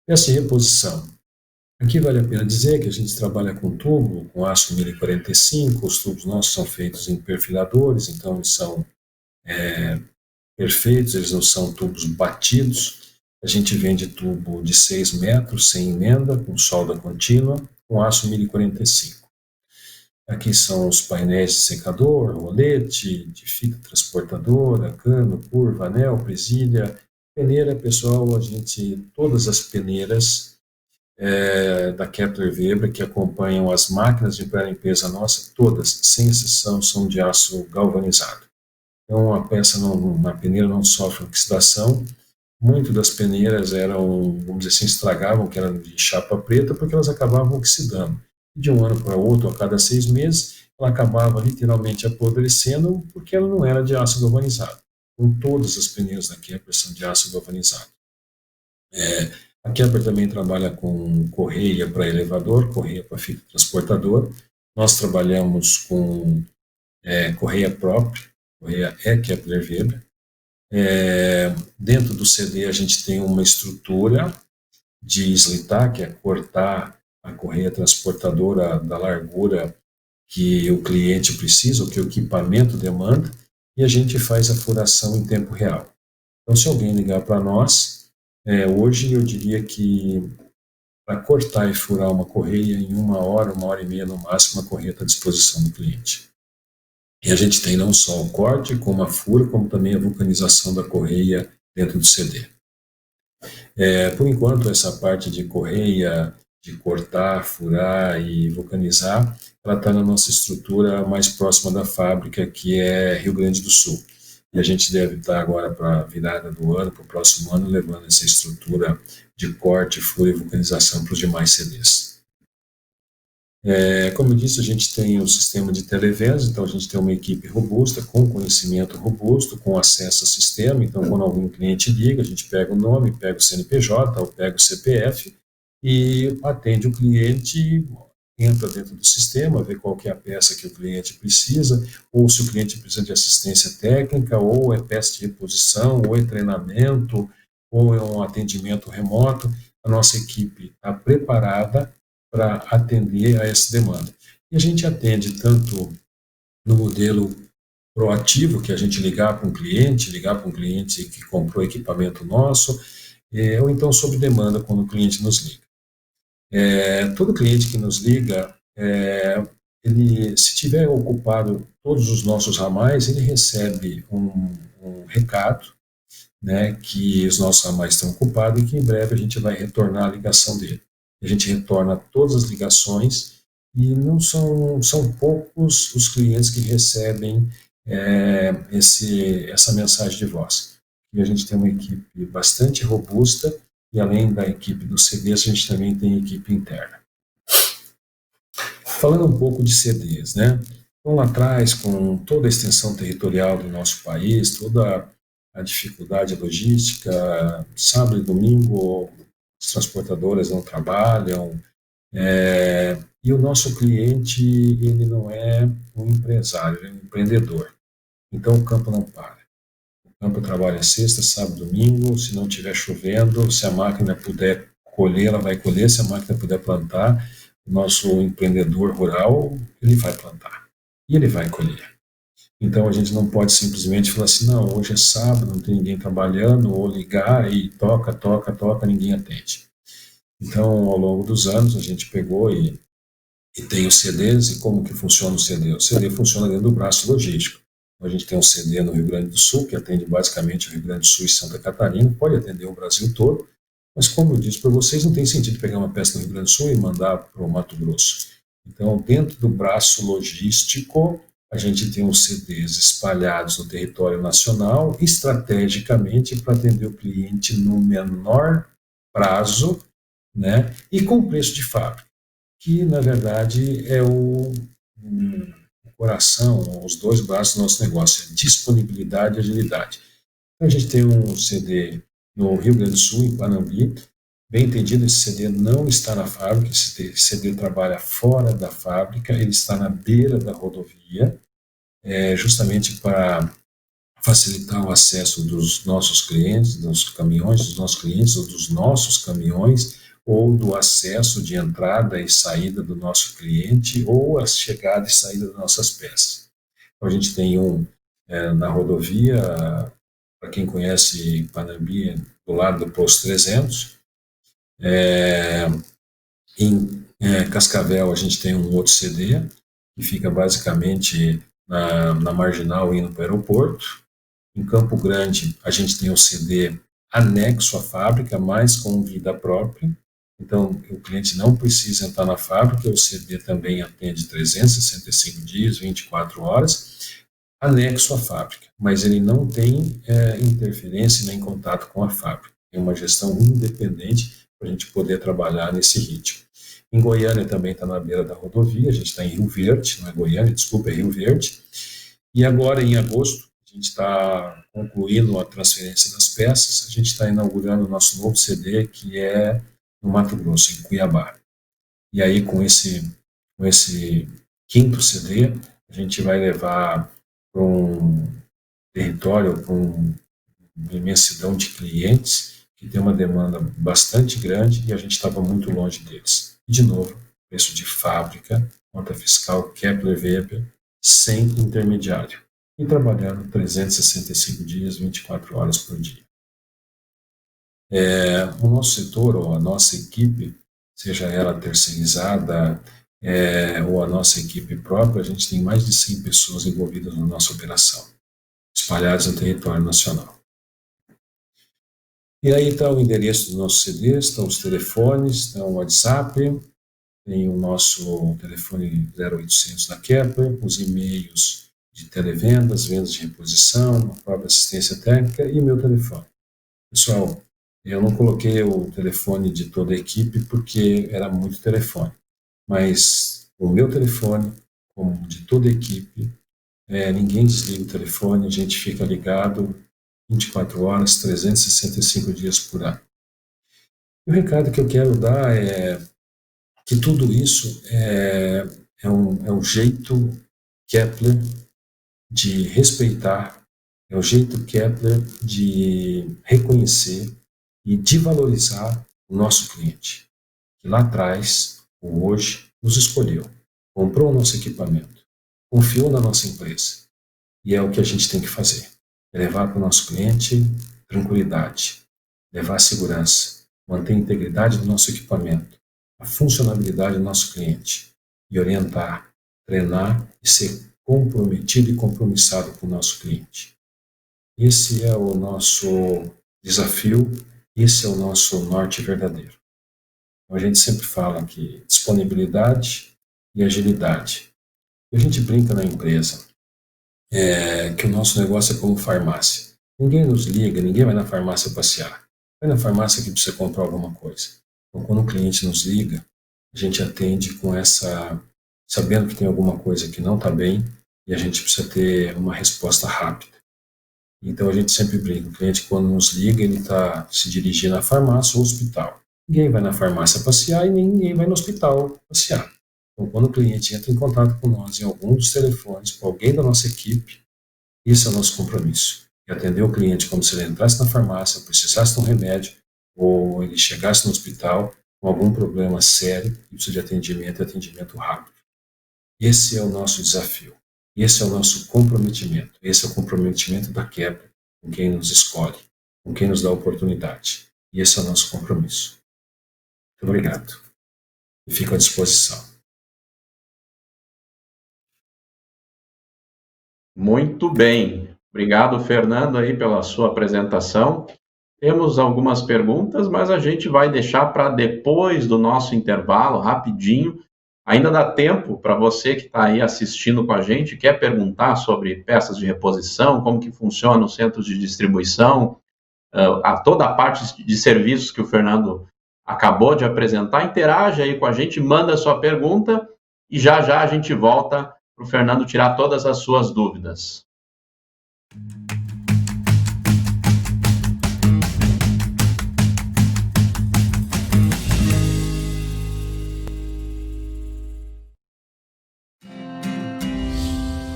Essa reposição. Aqui vale a pena dizer que a gente trabalha com tubo, com aço 1045, os tubos nossos são feitos em perfiladores, então eles são perfeitos, eles não são tubos batidos. A gente vende tubo de 6 metros, sem emenda, com solda contínua, com aço 1045. Aqui são os painéis de secador, rolete, de fita transportadora, cano, curva, anel, presilha, peneira, pessoal, todas as peneiras da Kepler-Weber que acompanham as máquinas de pré-limpeza nossa, todas, sem exceção, são de aço galvanizado. Então a peneira não sofre oxidação. Muito das peneiras vamos dizer assim, estragavam, que eram de chapa preta, porque elas acabavam oxidando. De um ano para outro, a cada 6 meses, ela acabava literalmente apodrecendo, porque ela não era de aço galvanizado. com todas as pneus da Kepler são de aço galvanizado. A Kepler também trabalha com correia para elevador, correia para fita transportador. Nós trabalhamos com correia própria, correia Kepler Weber. Dentro do CD a gente tem uma estrutura de slitar, que é cortar a correia transportadora da largura que o cliente precisa, ou que o equipamento demanda, e a gente faz a furação em tempo real. Então, se alguém ligar para nós, hoje eu diria que para cortar e furar uma correia em 1 hora e meia no máximo, a correia está à disposição do cliente. E a gente tem não só o corte, como a fura, como também a vulcanização da correia dentro do CD. Por enquanto, essa parte de correia, de cortar, furar e vulcanizar, ela está na nossa estrutura mais próxima da fábrica, que é Rio Grande do Sul. E a gente deve estar agora para a virada do ano, para o próximo ano, levando essa estrutura de corte, fura e vulcanização para os demais CDs. Como eu disse, a gente tem o sistema de televendas, então a gente tem uma equipe robusta, com conhecimento robusto, com acesso ao sistema. Então, quando algum cliente liga, a gente pega o nome, pega o CNPJ, ou pega o CPF e atende o cliente, entra dentro do sistema, vê qual que é a peça que o cliente precisa, ou se o cliente precisa de assistência técnica, ou é peça de reposição, ou é treinamento, ou é um atendimento remoto. A nossa equipe está preparada para atender a essa demanda. E a gente atende tanto no modelo proativo, que a gente ligar para um cliente que comprou equipamento nosso, ou então sob demanda, quando o cliente nos liga. Todo cliente que nos liga, ele, se tiver ocupado todos os nossos ramais, ele recebe um recado, né, que os nossos ramais estão ocupados e que em breve a gente vai retornar a ligação dele. A gente retorna todas as ligações e não são poucos os clientes que recebem essa mensagem de voz. E a gente tem uma equipe bastante robusta e além da equipe do CDs, a gente também tem equipe interna. Falando um pouco de CDs, né? Então, lá atrás, com toda a extensão territorial do nosso país, toda a dificuldade logística, sábado e domingo as transportadoras não trabalham, e o nosso cliente, ele não é um empresário, ele é um empreendedor. Então o campo não para. O campo trabalha sexta, sábado, domingo, se não estiver chovendo, se a máquina puder colher, ela vai colher, se a máquina puder plantar, o nosso empreendedor rural, ele vai plantar e ele vai colher. Então a gente não pode simplesmente falar assim, não, hoje é sábado, não tem ninguém trabalhando, ou ligar e toca, ninguém atende. Então, ao longo dos anos, a gente pegou e tem os CDs, e como que funciona o CD? O CD funciona dentro do braço logístico. Então, a gente tem um CD no Rio Grande do Sul, que atende basicamente o Rio Grande do Sul e Santa Catarina, pode atender o Brasil todo, mas como eu disse para vocês, não tem sentido pegar uma peça no Rio Grande do Sul e mandar para o Mato Grosso. Então, dentro do braço logístico, a gente tem os CDs espalhados no território nacional, estrategicamente para atender o cliente no menor prazo, né, e com preço de fábrica, que na verdade é o coração, os dois braços do nosso negócio, é disponibilidade e agilidade. Então, a gente tem um CD no Rio Grande do Sul, em Panambi. Bem entendido, esse CD não está na fábrica, esse CD trabalha fora da fábrica, ele está na beira da rodovia, justamente para facilitar o acesso dos nossos clientes, dos caminhões dos nossos clientes, ou dos nossos caminhões, ou do acesso de entrada e saída do nosso cliente, ou a chegada e saída das nossas peças. Então, a gente tem na rodovia, para quem conhece Panambi, do lado do Posto 300, em Cascavel a gente tem um outro CD, que fica basicamente na Marginal indo para o aeroporto. Em Campo Grande a gente tem um CD anexo à fábrica, mas com vida própria. Então o cliente não precisa entrar na fábrica, o CD também atende 365 dias, 24 horas, anexo à fábrica, mas ele não tem interferência nem contato com a fábrica. Tem uma gestão independente para a gente poder trabalhar nesse ritmo. Em Goiânia também está na beira da rodovia, a gente está em Rio Verde, não é Goiânia, desculpa, é Rio Verde. E agora, em agosto, a gente está concluindo a transferência das peças, a gente está inaugurando o nosso novo CD, que é no Mato Grosso, em Cuiabá. E aí, com esse 5º CD, a gente vai levar para um território com uma imensidão de clientes, que tem uma demanda bastante grande e a gente estava muito longe deles. E, de novo, preço de fábrica, nota fiscal Kepler Weber, sem intermediário. E trabalhando 365 dias, 24 horas por dia. O nosso setor, ou a nossa equipe, seja ela terceirizada ou a nossa equipe própria, a gente tem mais de 100 pessoas envolvidas na nossa operação, espalhadas no território nacional. E aí está o endereço do nosso CD, estão os telefones, está o WhatsApp, tem o nosso telefone 0800 da Kepler, os e-mails de televendas, vendas de reposição, a própria assistência técnica e o meu telefone. Pessoal, eu não coloquei o telefone de toda a equipe porque era muito telefone, mas o meu telefone, como de toda a equipe, ninguém desliga o telefone, a gente fica ligado 24 horas, 365 dias por ano. E o recado que eu quero dar é que tudo isso é um jeito Kepler de respeitar, é o jeito Kepler de reconhecer e de valorizar o nosso cliente, que lá atrás, ou hoje, nos escolheu, comprou o nosso equipamento, confiou na nossa empresa. E é o que a gente tem que fazer, é levar para o nosso cliente tranquilidade, levar segurança, manter a integridade do nosso equipamento, a funcionalidade do nosso cliente e orientar, treinar e ser comprometido e compromissado com o nosso cliente. Esse é o nosso desafio, esse é o nosso norte verdadeiro. Então, a gente sempre fala que disponibilidade e agilidade. E a gente brinca na empresa que o nosso negócio é como farmácia. Ninguém nos liga, ninguém vai na farmácia passear. Vai na farmácia que precisa comprar alguma coisa. Então, quando o cliente nos liga, a gente atende com sabendo que tem alguma coisa que não está bem e a gente precisa ter uma resposta rápida. Então a gente sempre brinca, o cliente quando nos liga, ele está se dirigindo à farmácia ou hospital. Ninguém vai na farmácia passear e ninguém vai no hospital passear. Então quando o cliente entra em contato com nós em algum dos telefones, com alguém da nossa equipe, esse é o nosso compromisso. E atender o cliente como se ele entrasse na farmácia, precisasse de um remédio, ou ele chegasse no hospital com algum problema sério e precisa de atendimento e atendimento rápido. Esse é o nosso desafio. Esse é o nosso comprometimento. Esse é o comprometimento da Kepler com quem nos escolhe, com quem nos dá a oportunidade. E esse é o nosso compromisso. Muito obrigado. E fico à disposição. Muito bem. Obrigado, Fernando, aí pela sua apresentação. Temos algumas perguntas, mas a gente vai deixar para depois do nosso intervalo, rapidinho. Ainda dá tempo para você que está aí assistindo com a gente, quer perguntar sobre peças de reposição, como que funciona os centros de distribuição, toda a parte de serviços que o Fernando acabou de apresentar. Interage aí com a gente, manda a sua pergunta e já já a gente volta para o Fernando tirar todas as suas dúvidas.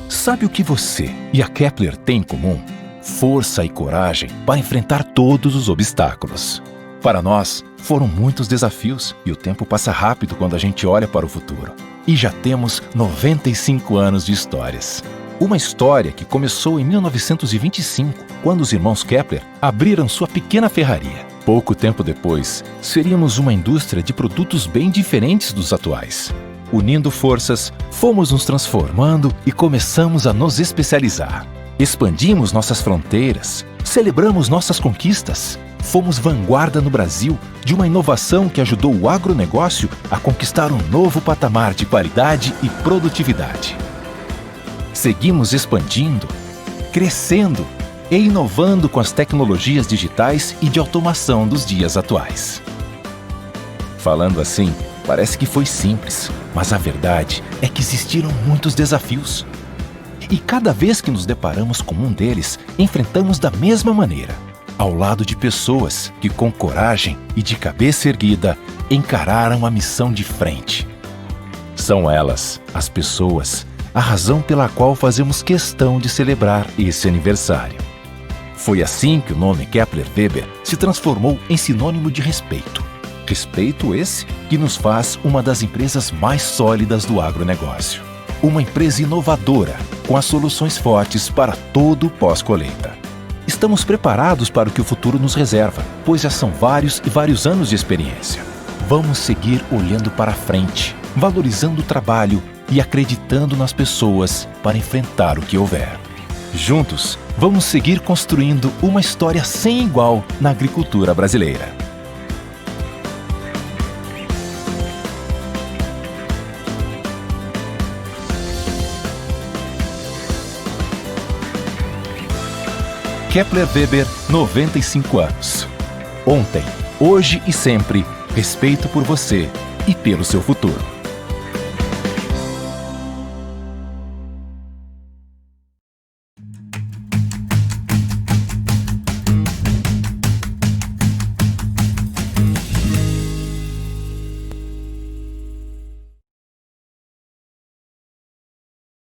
Sabe o que você e a Kepler têm em comum? Força e coragem para enfrentar todos os obstáculos. Para nós, foram muitos desafios e o tempo passa rápido quando a gente olha para o futuro. E já temos 95 anos de histórias. Uma história que começou em 1925, quando os irmãos Kepler abriram sua pequena ferraria. Pouco tempo depois, seríamos uma indústria de produtos bem diferentes dos atuais. Unindo forças, fomos nos transformando e começamos a nos especializar. Expandimos nossas fronteiras, celebramos nossas conquistas. Fomos vanguarda no Brasil de uma inovação que ajudou o agronegócio a conquistar um novo patamar de qualidade e produtividade. Seguimos expandindo, crescendo e inovando com as tecnologias digitais e de automação dos dias atuais. Falando assim, parece que foi simples, mas a verdade é que existiram muitos desafios. E cada vez que nos deparamos com um deles, enfrentamos da mesma maneira, ao lado de pessoas que, com coragem e de cabeça erguida, encararam a missão de frente. São elas, as pessoas, a razão pela qual fazemos questão de celebrar esse aniversário. Foi assim que o nome Kepler Weber se transformou em sinônimo de respeito. Respeito esse que nos faz uma das empresas mais sólidas do agronegócio. Uma empresa inovadora, com as soluções fortes para todo o pós-colheita. Estamos preparados para o que o futuro nos reserva, pois já são vários e vários anos de experiência. Vamos seguir olhando para frente, valorizando o trabalho e acreditando nas pessoas para enfrentar o que houver. Juntos, vamos seguir construindo uma história sem igual na agricultura brasileira. Kepler Weber, 95 anos. Ontem, hoje e sempre, respeito por você e pelo seu futuro.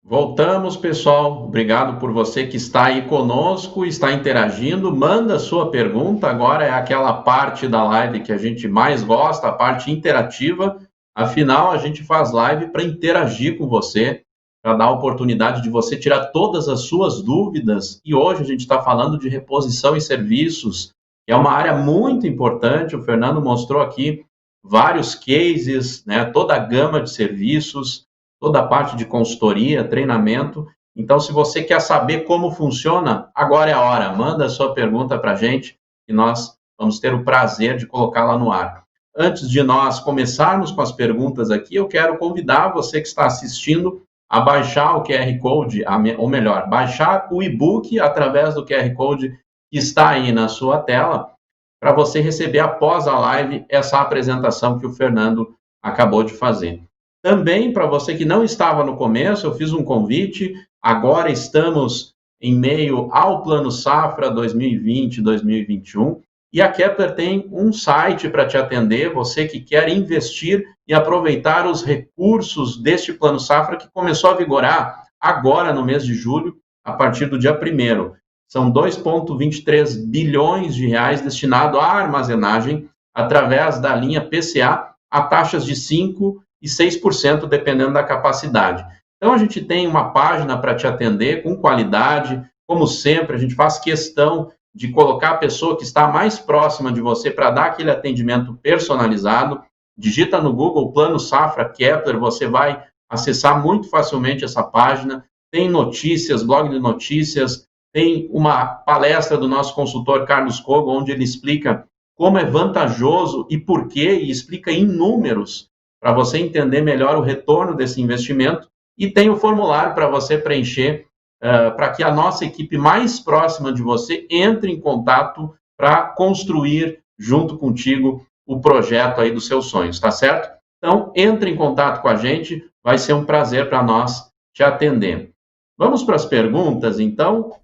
Voltamos, pessoal. Obrigado por você que está aí conosco, está interagindo. Manda sua pergunta. Agora é aquela parte da live que a gente mais gosta, a parte interativa. Afinal, a gente faz live para interagir com você, para dar a oportunidade de você tirar todas as suas dúvidas. E hoje a gente está falando de reposição e serviços, que é uma área muito importante. O Fernando mostrou aqui vários cases, né, toda a gama de serviços, toda a parte de consultoria, treinamento. Então, se você quer saber como funciona, agora é a hora. Manda a sua pergunta para a gente e nós vamos ter o prazer de colocá-la no ar. Antes de nós começarmos com as perguntas aqui, eu quero convidar você que está assistindo a baixar o QR Code, ou melhor, baixar o e-book através do QR Code que está aí na sua tela, para você receber após a live essa apresentação que o Fernando acabou de fazer. Também, para você que não estava no começo, eu fiz um convite. Agora estamos em meio ao Plano Safra 2020-2021 e a Kepler tem um site para te atender, você que quer investir e aproveitar os recursos deste Plano Safra que começou a vigorar agora no mês de julho, a partir do dia 1º. São 2,23 bilhões de reais destinados à armazenagem através da linha PCA a taxas de 5% e 6%, dependendo da capacidade. Então, a gente tem uma página para te atender com qualidade. Como sempre, a gente faz questão de colocar a pessoa que está mais próxima de você para dar aquele atendimento personalizado. Digita no Google Plano Safra Kepler, você vai acessar muito facilmente essa página. Tem notícias, blog de notícias, tem uma palestra do nosso consultor Carlos Kogo, onde ele explica como é vantajoso e por quê, e explica em números para você entender melhor o retorno desse investimento, e tem o formulário para você preencher, para que a nossa equipe mais próxima de você entre em contato para construir junto contigo o projeto aí dos seus sonhos, tá certo? Então, entre em contato com a gente, vai ser um prazer para nós te atender. Vamos para as perguntas, então.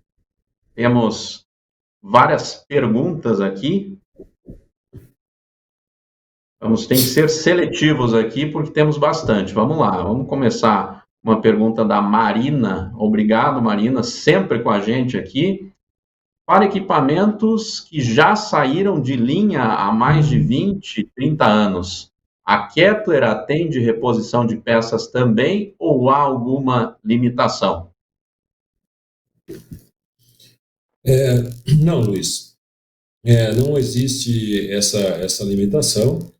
Temos várias perguntas aqui. Tem que ser seletivos aqui, porque temos bastante. Vamos lá, vamos começar uma pergunta da Marina. Obrigado, Marina, sempre com a gente aqui. Para equipamentos que já saíram de linha há mais de 20, 30 anos, a Kepler atende reposição de peças também ou há alguma limitação? Não, Luiz. Não existe essa limitação.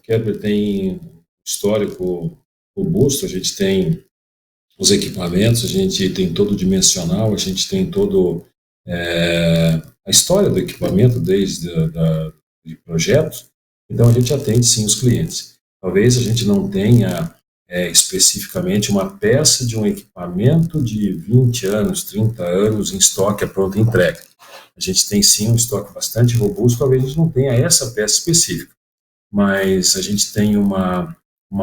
Kepler tem histórico robusto, a gente tem os equipamentos, a gente tem todo o dimensional, a gente tem todo a história do equipamento desde de projetos, então a gente atende sim os clientes. Talvez a gente não tenha especificamente uma peça de um equipamento de 20 anos, 30 anos em estoque a pronta entrega. A gente tem sim um estoque bastante robusto, talvez a gente não tenha essa peça específica, mas a gente tem uma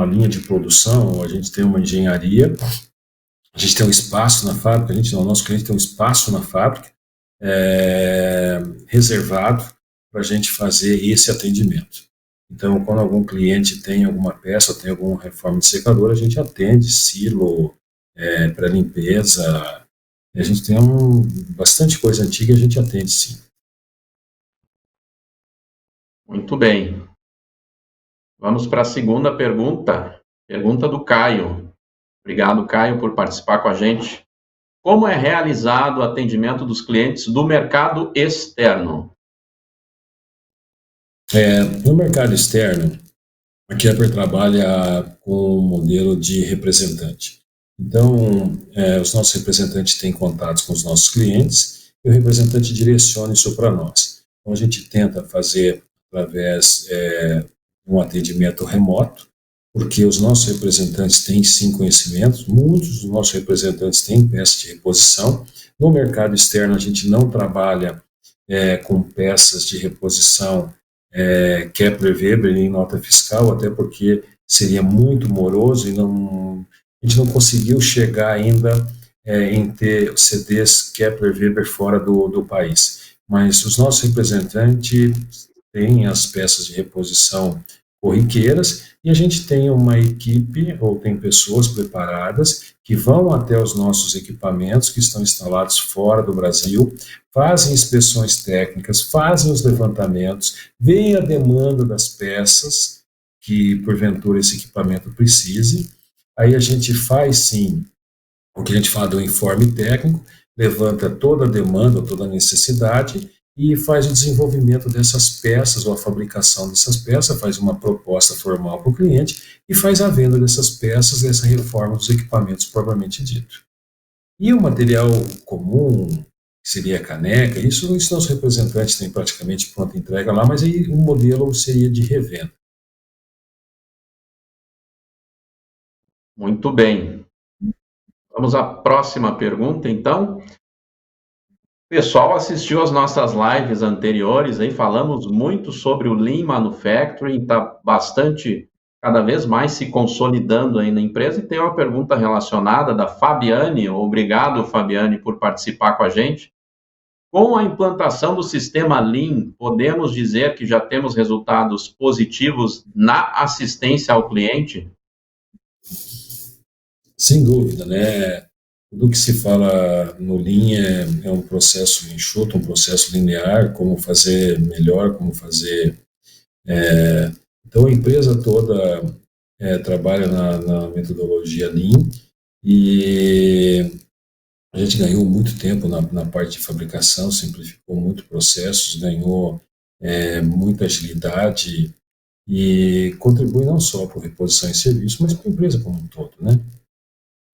linha de produção, a gente tem uma engenharia A gente tem um espaço na fábrica, o nosso cliente tem um espaço na fábrica reservado para a gente fazer esse atendimento. Então, quando algum cliente tem alguma peça ou tem alguma reforma de secador, a gente atende, silo, para limpeza. A gente tem bastante coisa antiga, a gente atende sim. Muito bem. Vamos para a segunda pergunta. Pergunta do Caio. Obrigado, Caio, por participar com a gente. Como é realizado o atendimento dos clientes do mercado externo? No mercado externo, a Kepler trabalha com um modelo de representante. Então, os nossos representantes têm contatos com os nossos clientes e o representante direciona isso para nós. Então, a gente tenta fazer através de um atendimento remoto, porque os nossos representantes têm sim conhecimentos, muitos dos nossos representantes têm peças de reposição. No mercado externo, a gente não trabalha com peças de reposição Kepler Weber em nota fiscal, até porque seria muito moroso e a gente não conseguiu chegar ainda em ter CDs Kepler Weber fora do país. Mas os nossos representantes têm as peças de reposição corriqueiras e a gente tem uma equipe ou tem pessoas preparadas que vão até os nossos equipamentos que estão instalados fora do Brasil, fazem inspeções técnicas, fazem os levantamentos, veem a demanda das peças que porventura esse equipamento precise. Aí a gente faz sim o que a gente fala do informe técnico, levanta toda a demanda, toda a necessidade e faz o desenvolvimento dessas peças ou a fabricação dessas peças, faz uma proposta formal para o cliente e faz a venda dessas peças, essa reforma dos equipamentos propriamente dito. E o material comum, que seria a caneca, isso nossos representantes têm praticamente pronta entrega lá, mas aí o modelo seria de revenda. Muito bem. Vamos à próxima pergunta, então. O pessoal assistiu às nossas lives anteriores, aí falamos muito sobre o Lean Manufacturing, está bastante, cada vez mais se consolidando aí na empresa, e tem uma pergunta relacionada da Fabiane. Obrigado, Fabiane, por participar com a gente. Com a implantação do sistema Lean, podemos dizer que já temos resultados positivos na assistência ao cliente? Sem dúvida, né? Tudo que se fala no Lean é um processo enxuto, um processo linear, como fazer melhor, como fazer... Então, a empresa toda trabalha na metodologia Lean e a gente ganhou muito tempo na parte de fabricação, simplificou muito processos, ganhou muita agilidade e contribui não só para a reposição em serviço, mas para a empresa como um todo, né?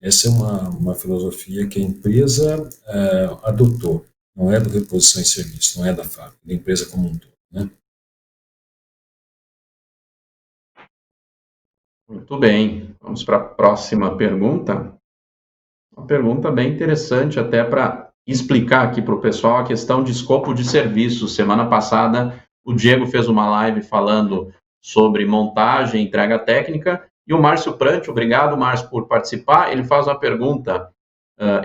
Essa é uma filosofia que a empresa adotou, não é do reposição em serviço, não é da fábrica, da empresa como um todo, né? Muito bem, vamos para a próxima pergunta. Uma pergunta bem interessante, até para explicar aqui para o pessoal a questão de escopo de serviço. Semana passada, o Diego fez uma live falando sobre montagem e entrega técnica, e o Márcio Prante, obrigado, Márcio, por participar. Ele faz uma pergunta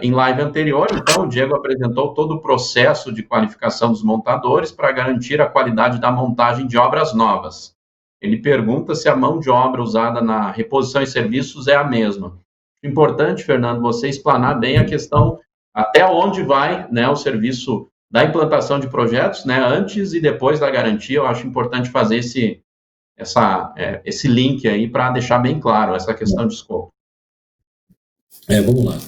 em live anterior. Então, o Diego apresentou todo o processo de qualificação dos montadores para garantir a qualidade da montagem de obras novas. Ele pergunta se a mão de obra usada na reposição e serviços é a mesma. Importante, Fernando, você explanar bem a questão até onde vai, né, o serviço da implantação de projetos, né, antes e depois da garantia. Eu acho importante fazer esse link aí para deixar bem claro essa questão de escopo. Vamos lá.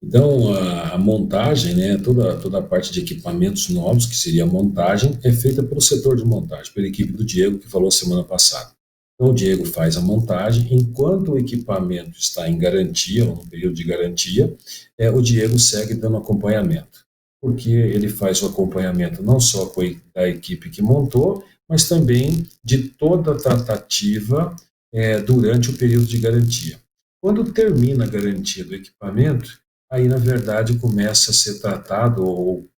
Então, a montagem, né, toda a parte de equipamentos novos, que seria a montagem, é feita pelo setor de montagem, pela equipe do Diego, que falou semana passada. Então, o Diego faz a montagem, enquanto o equipamento está em garantia, ou no período de garantia, o Diego segue dando acompanhamento, porque ele faz o acompanhamento não só da equipe que montou, mas também de toda a tratativa durante o período de garantia. Quando termina a garantia do equipamento, aí, na verdade, começa a ser tratado, ou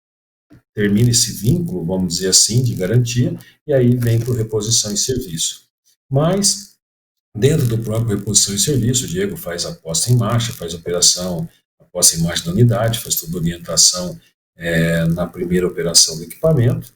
termina esse vínculo, vamos dizer assim, de garantia, e aí vem para o reposição e serviço. Mas, dentro do próprio reposição e serviço, o Diego faz a posta em marcha, faz a operação, a posta a imagem da unidade, faz toda a orientação na primeira operação do equipamento,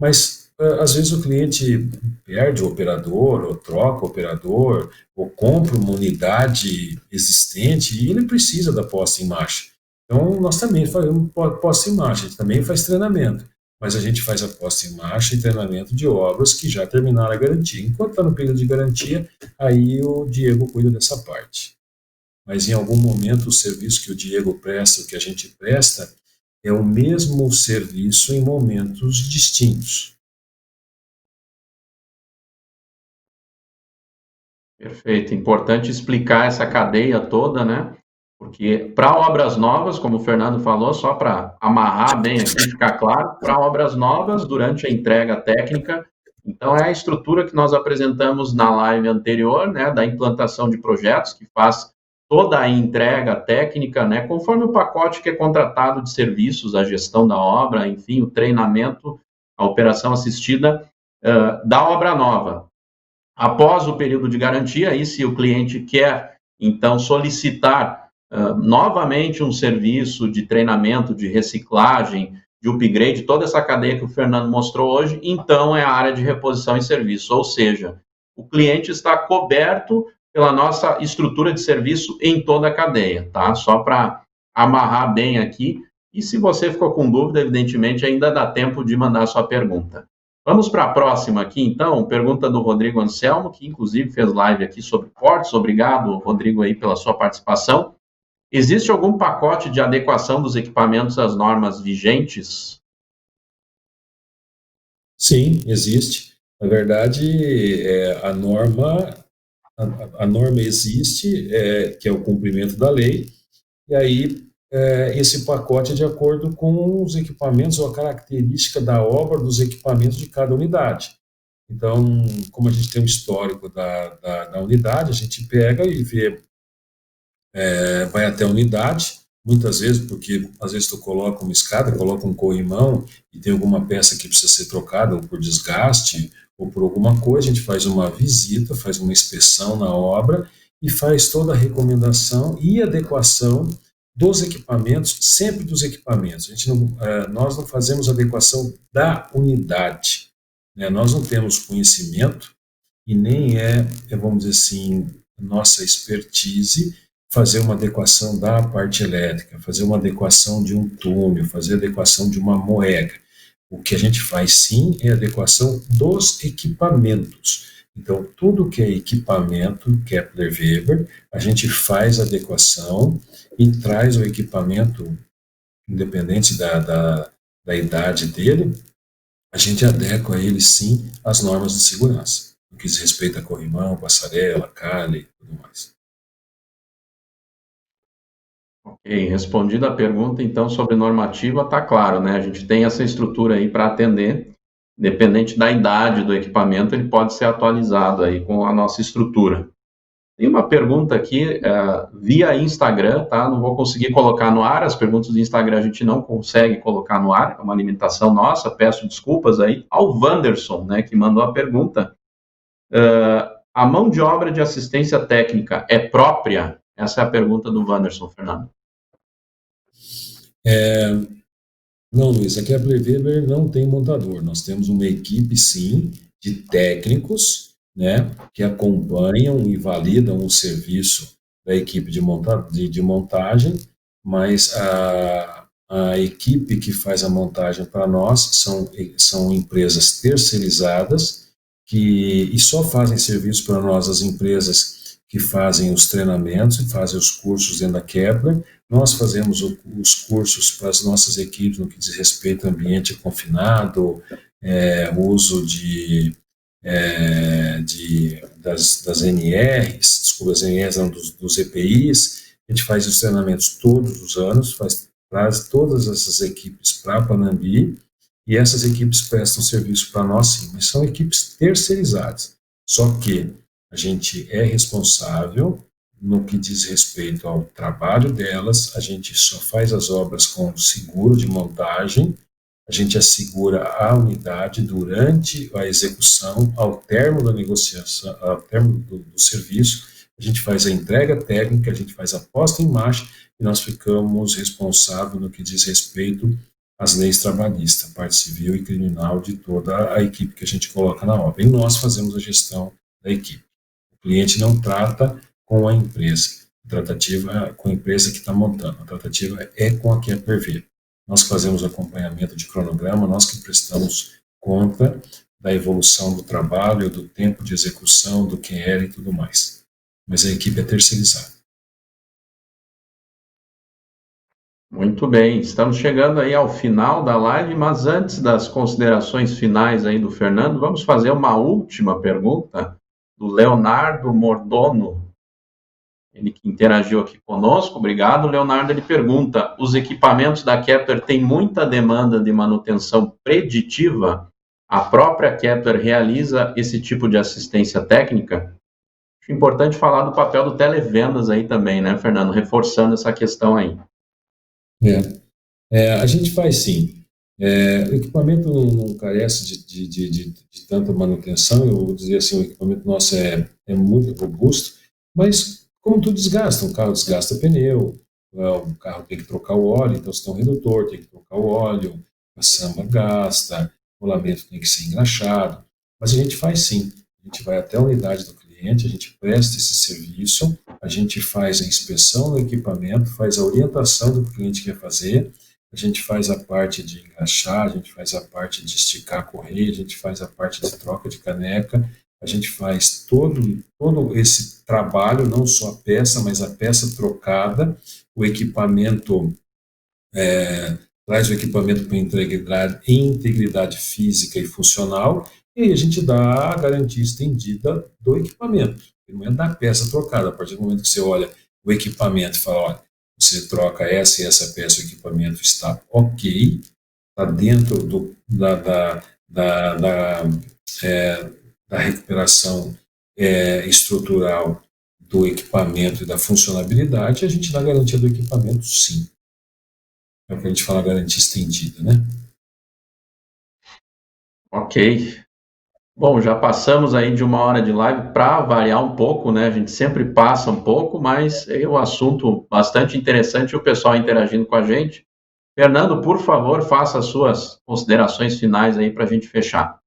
mas às vezes o cliente perde o operador, ou troca o operador, ou compra uma unidade existente e ele precisa da posta em marcha. Então, nós também fazemos posta em marcha, a gente também faz treinamento, mas a gente faz a posta em marcha e treinamento de obras que já terminaram a garantia. Enquanto está no período de garantia, aí o Diego cuida dessa parte. Mas em algum momento o serviço que o Diego presta, o que a gente presta, é o mesmo serviço em momentos distintos. Perfeito. Importante explicar essa cadeia toda, né? Porque para obras novas, como o Fernando falou, só para amarrar bem aqui, ficar claro, para obras novas, durante a entrega técnica, então é a estrutura que nós apresentamos na live anterior, né, da implantação de projetos, que faz toda a entrega técnica, né, conforme o pacote que é contratado de serviços, a gestão da obra, enfim, o treinamento, a operação assistida da obra nova. Após o período de garantia, aí se o cliente quer, então, solicitar novamente um serviço de treinamento, de reciclagem, de upgrade, toda essa cadeia que o Fernando mostrou hoje, então é a área de reposição e serviço, ou seja, o cliente está coberto pela nossa estrutura de serviço em toda a cadeia, tá? Só para amarrar bem aqui, e se você ficou com dúvida, evidentemente, ainda dá tempo de mandar a sua pergunta. Vamos para a próxima aqui, então, pergunta do Rodrigo Anselmo, que inclusive fez live aqui sobre portos. Obrigado, Rodrigo, aí pela sua participação. Existe algum pacote de adequação dos equipamentos às normas vigentes? Sim, existe. Na verdade, a norma existe, que é o cumprimento da lei, e aí esse pacote é de acordo com os equipamentos ou a característica da obra dos equipamentos de cada unidade. Então, como a gente tem um histórico da unidade, a gente pega e vê, vai até a unidade, muitas vezes, porque às vezes tu coloca uma escada, coloca um corrimão e tem alguma peça que precisa ser trocada ou por desgaste ou por alguma coisa, a gente faz uma visita, faz uma inspeção na obra e faz toda a recomendação e adequação dos equipamentos, sempre dos equipamentos. Nós não fazemos adequação da unidade, né? Nós não temos conhecimento e nem vamos dizer assim, nossa expertise fazer uma adequação da parte elétrica, fazer uma adequação de um túnel, fazer adequação de uma moega. O que a gente faz sim é adequação dos equipamentos. Então, tudo que é equipamento Kepler Weber, a gente faz adequação e traz o equipamento, independente da idade dele, a gente adequa ele sim às normas de segurança, no que diz respeito a corrimão, passarela, calhe e tudo mais. Ok, respondida a pergunta, então, sobre normativa, está claro, né? A gente tem essa estrutura aí para atender, independente da idade do equipamento, ele pode ser atualizado aí com a nossa estrutura. Tem uma pergunta aqui via Instagram, tá? Não vou conseguir colocar no ar, as perguntas do Instagram a gente não consegue colocar no ar, é uma limitação nossa, peço desculpas aí ao Wanderson, né, que mandou a pergunta. A mão de obra de assistência técnica é própria? Essa é a pergunta do Wanderson, Fernando. Não, Luiz, a Kepler Weber não tem montador. Nós temos uma equipe, sim, de técnicos, né, que acompanham e validam o serviço da equipe de montagem, mas a equipe que faz a montagem para nós são empresas terceirizadas e só fazem serviço para nós as empresas que fazem os treinamentos e fazem os cursos dentro da Kepler. Nós fazemos os cursos para as nossas equipes no que diz respeito ao ambiente confinado, uso das NRs, desculpa, as NRs não, dos EPIs. A gente faz os treinamentos todos os anos, traz todas essas equipes para Panambi, e essas equipes prestam serviço para nós sim, mas são equipes terceirizadas. Só que a gente é responsável no que diz respeito ao trabalho delas, a gente só faz as obras com seguro de montagem, a gente assegura a unidade durante a execução, ao término da negociação, ao término do serviço, a gente faz a entrega técnica, a gente faz a posta em marcha e nós ficamos responsáveis no que diz respeito às leis trabalhistas, parte civil e criminal de toda a equipe que a gente coloca na obra. E nós fazemos a gestão da equipe. O cliente não trata com a empresa, a tratativa é com a empresa que está montando, a tratativa é com a Kepler Weber. Nós fazemos acompanhamento de cronograma, nós que prestamos conta da evolução do trabalho, do tempo de execução, do QR e tudo mais. Mas a equipe é terceirizada. Muito bem, estamos chegando aí ao final da live, mas antes das considerações finais aí do Fernando, vamos fazer uma última pergunta do Leonardo Mordono, ele que interagiu aqui conosco. Obrigado, Leonardo. Ele pergunta: os equipamentos da Kepler têm muita demanda de manutenção preditiva? A própria Kepler realiza esse tipo de assistência técnica? Acho importante falar do papel do televendas aí também, né, Fernando? Reforçando essa questão aí. A gente faz sim. O equipamento não carece de tanta manutenção. Eu vou dizer assim, o equipamento nosso é muito robusto, mas como tudo desgasta, um carro desgasta pneu, o carro tem que trocar o óleo, então você tem um redutor, tem que trocar o óleo, a samba gasta, o rolamento tem que ser engraxado, mas a gente faz sim. A gente vai até a unidade do cliente, a gente presta esse serviço, a gente faz a inspeção do equipamento, faz a orientação do que o cliente quer fazer, a gente faz a parte de engraxar, a gente faz a parte de esticar a correia, a gente faz a parte de troca de caneca, a gente faz todo esse trabalho, não só a peça, mas a peça trocada, o equipamento, traz o equipamento para integridade física e funcional, e aí a gente dá a garantia estendida do equipamento, não é da peça trocada. A partir do momento que você olha o equipamento e fala, olha, você troca essa e essa peça, o equipamento está ok, está dentro da recuperação estrutural do equipamento e da funcionalidade, a gente dá garantia do equipamento, sim. É o que a gente fala, garantia estendida, né? Ok. Bom, já passamos aí de 1 hora de live, para variar um pouco, né? A gente sempre passa um pouco, mas é um assunto bastante interessante, o pessoal interagindo com a gente. Fernando, por favor, faça as suas considerações finais aí para a gente fechar.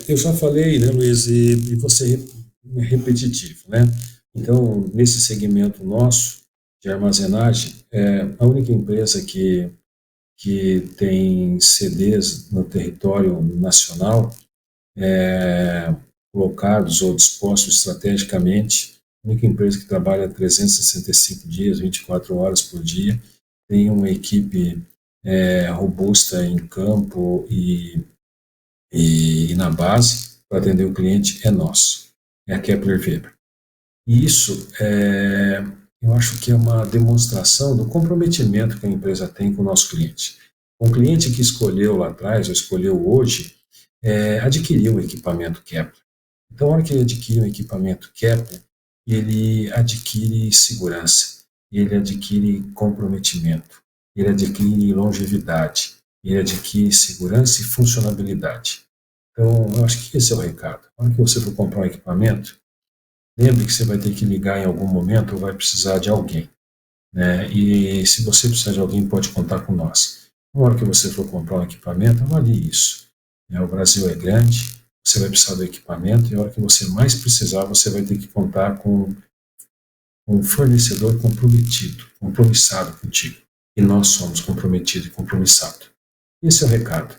Eu já falei, né, Luiz, e você é repetitivo, né? Então, nesse segmento nosso de armazenagem, a única empresa que tem CDs no território nacional, colocados ou dispostos estrategicamente, a única empresa que trabalha 365 dias, 24 horas por dia, tem uma equipe robusta em campo e na base para atender o cliente, é nosso, é a Kepler Weber. E isso eu acho que é uma demonstração do comprometimento que a empresa tem com o nosso cliente. Um cliente que escolheu lá atrás, ou escolheu hoje, adquirir um equipamento Kepler. Então, na hora que ele adquire um equipamento Kepler, ele adquire segurança, ele adquire comprometimento, ele adquire longevidade, ele adquire segurança e funcionalidade. Então, eu acho que esse é o recado. Na hora que você for comprar um equipamento, lembre que você vai ter que ligar em algum momento ou vai precisar de alguém, né? E se você precisar de alguém, pode contar com nós. Na hora que você for comprar um equipamento, avalie isso. O Brasil é grande, você vai precisar do equipamento e na hora que você mais precisar, você vai ter que contar com um fornecedor comprometido, compromissado contigo. E nós somos comprometidos e compromissados. Esse é o recado.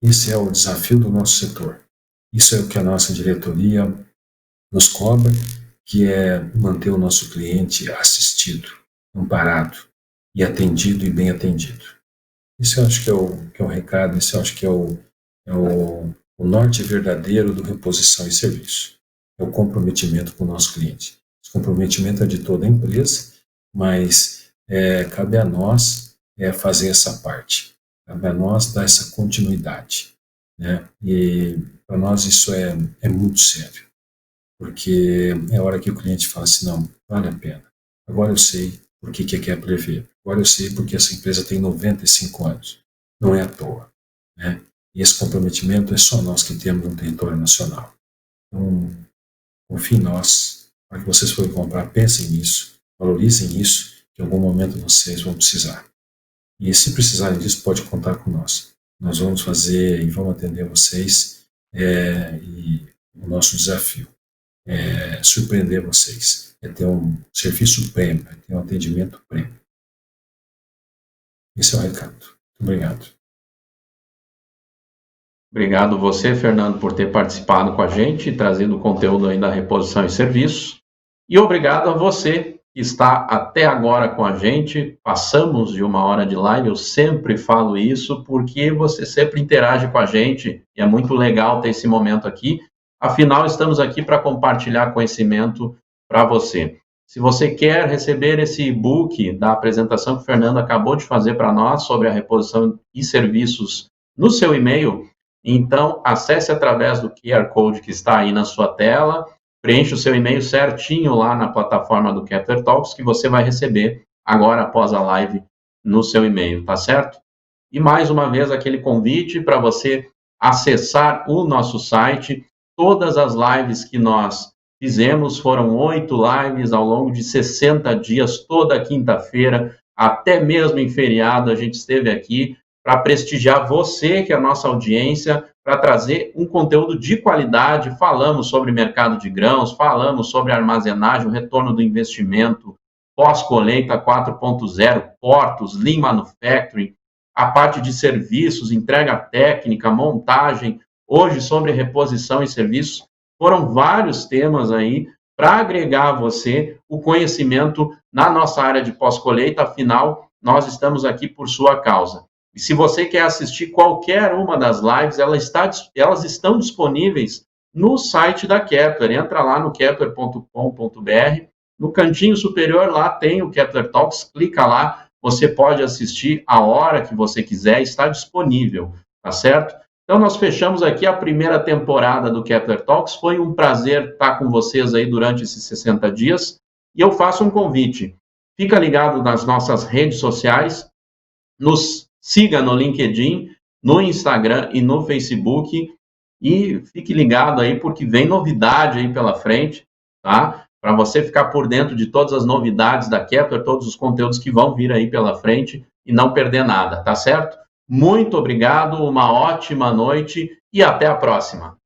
Esse é o desafio do nosso setor. Isso é o que a nossa diretoria nos cobra, que é manter o nosso cliente assistido, amparado e atendido e bem atendido. Esse eu acho que é o recado, esse eu acho que é o norte verdadeiro do reposição e serviço. É o comprometimento com o nosso cliente. Esse comprometimento é de toda a empresa, mas cabe a nós fazer essa parte. Cabe a nós dar essa continuidade, né? E para nós isso é muito sério, porque é a hora que o cliente fala assim, não, vale a pena. Agora eu sei por que é Kepler Weber. Agora eu sei porque essa empresa tem 95 anos. Não é à toa, né? E esse comprometimento é só nós que temos no território nacional. Então, confie em nós, para que vocês forem comprar, pensem nisso, valorizem isso, que em algum momento vocês vão precisar. E se precisarem disso, pode contar com nós. Nós vamos fazer e vamos atender vocês, e o nosso desafio é surpreender vocês, é ter um serviço prêmio, é ter um atendimento prêmio. Esse é o recado. Muito obrigado. Obrigado você, Fernando, por ter participado com a gente e trazido o conteúdo aí da reposição e serviços. E obrigado a você que está até agora com a gente. Passamos de 1 hora de live, eu sempre falo isso, porque você sempre interage com a gente e é muito legal ter esse momento aqui. Afinal, estamos aqui para compartilhar conhecimento para você. Se você quer receber esse e-book da apresentação que o Fernando acabou de fazer para nós sobre a reposição e serviços no seu e-mail, então acesse através do QR Code que está aí na sua tela, preencha o seu e-mail certinho lá na plataforma do Kepler Talks, que você vai receber agora após a live no seu e-mail, tá certo? E mais uma vez aquele convite para você acessar o nosso site. Todas as lives que nós fizemos, foram 8 lives ao longo de 60 dias, toda quinta-feira, até mesmo em feriado, a gente esteve aqui para prestigiar você, que é a nossa audiência, para trazer um conteúdo de qualidade. Falamos sobre mercado de grãos, falamos sobre armazenagem, o retorno do investimento, pós-colheita 4.0, portos, Lean Manufacturing, a parte de serviços, entrega técnica, montagem, hoje sobre reposição e serviços. Foram vários temas aí para agregar a você o conhecimento na nossa área de pós-colheita, afinal, nós estamos aqui por sua causa. E se você quer assistir qualquer uma das lives, elas estão disponíveis no site da Kepler. Entra lá no kepler.com.br, no cantinho superior lá tem o Kepler Talks, clica lá, você pode assistir a hora que você quiser, está disponível, tá certo? Então, nós fechamos aqui a primeira temporada do Kepler Talks. Foi um prazer estar com vocês aí durante esses 60 dias. E eu faço um convite. Fica ligado nas nossas redes sociais. Nos siga no LinkedIn, no Instagram e no Facebook. E fique ligado aí, porque vem novidade aí pela frente, tá? Para você ficar por dentro de todas as novidades da Kepler, todos os conteúdos que vão vir aí pela frente e não perder nada, tá certo? Muito obrigado, uma ótima noite e até a próxima.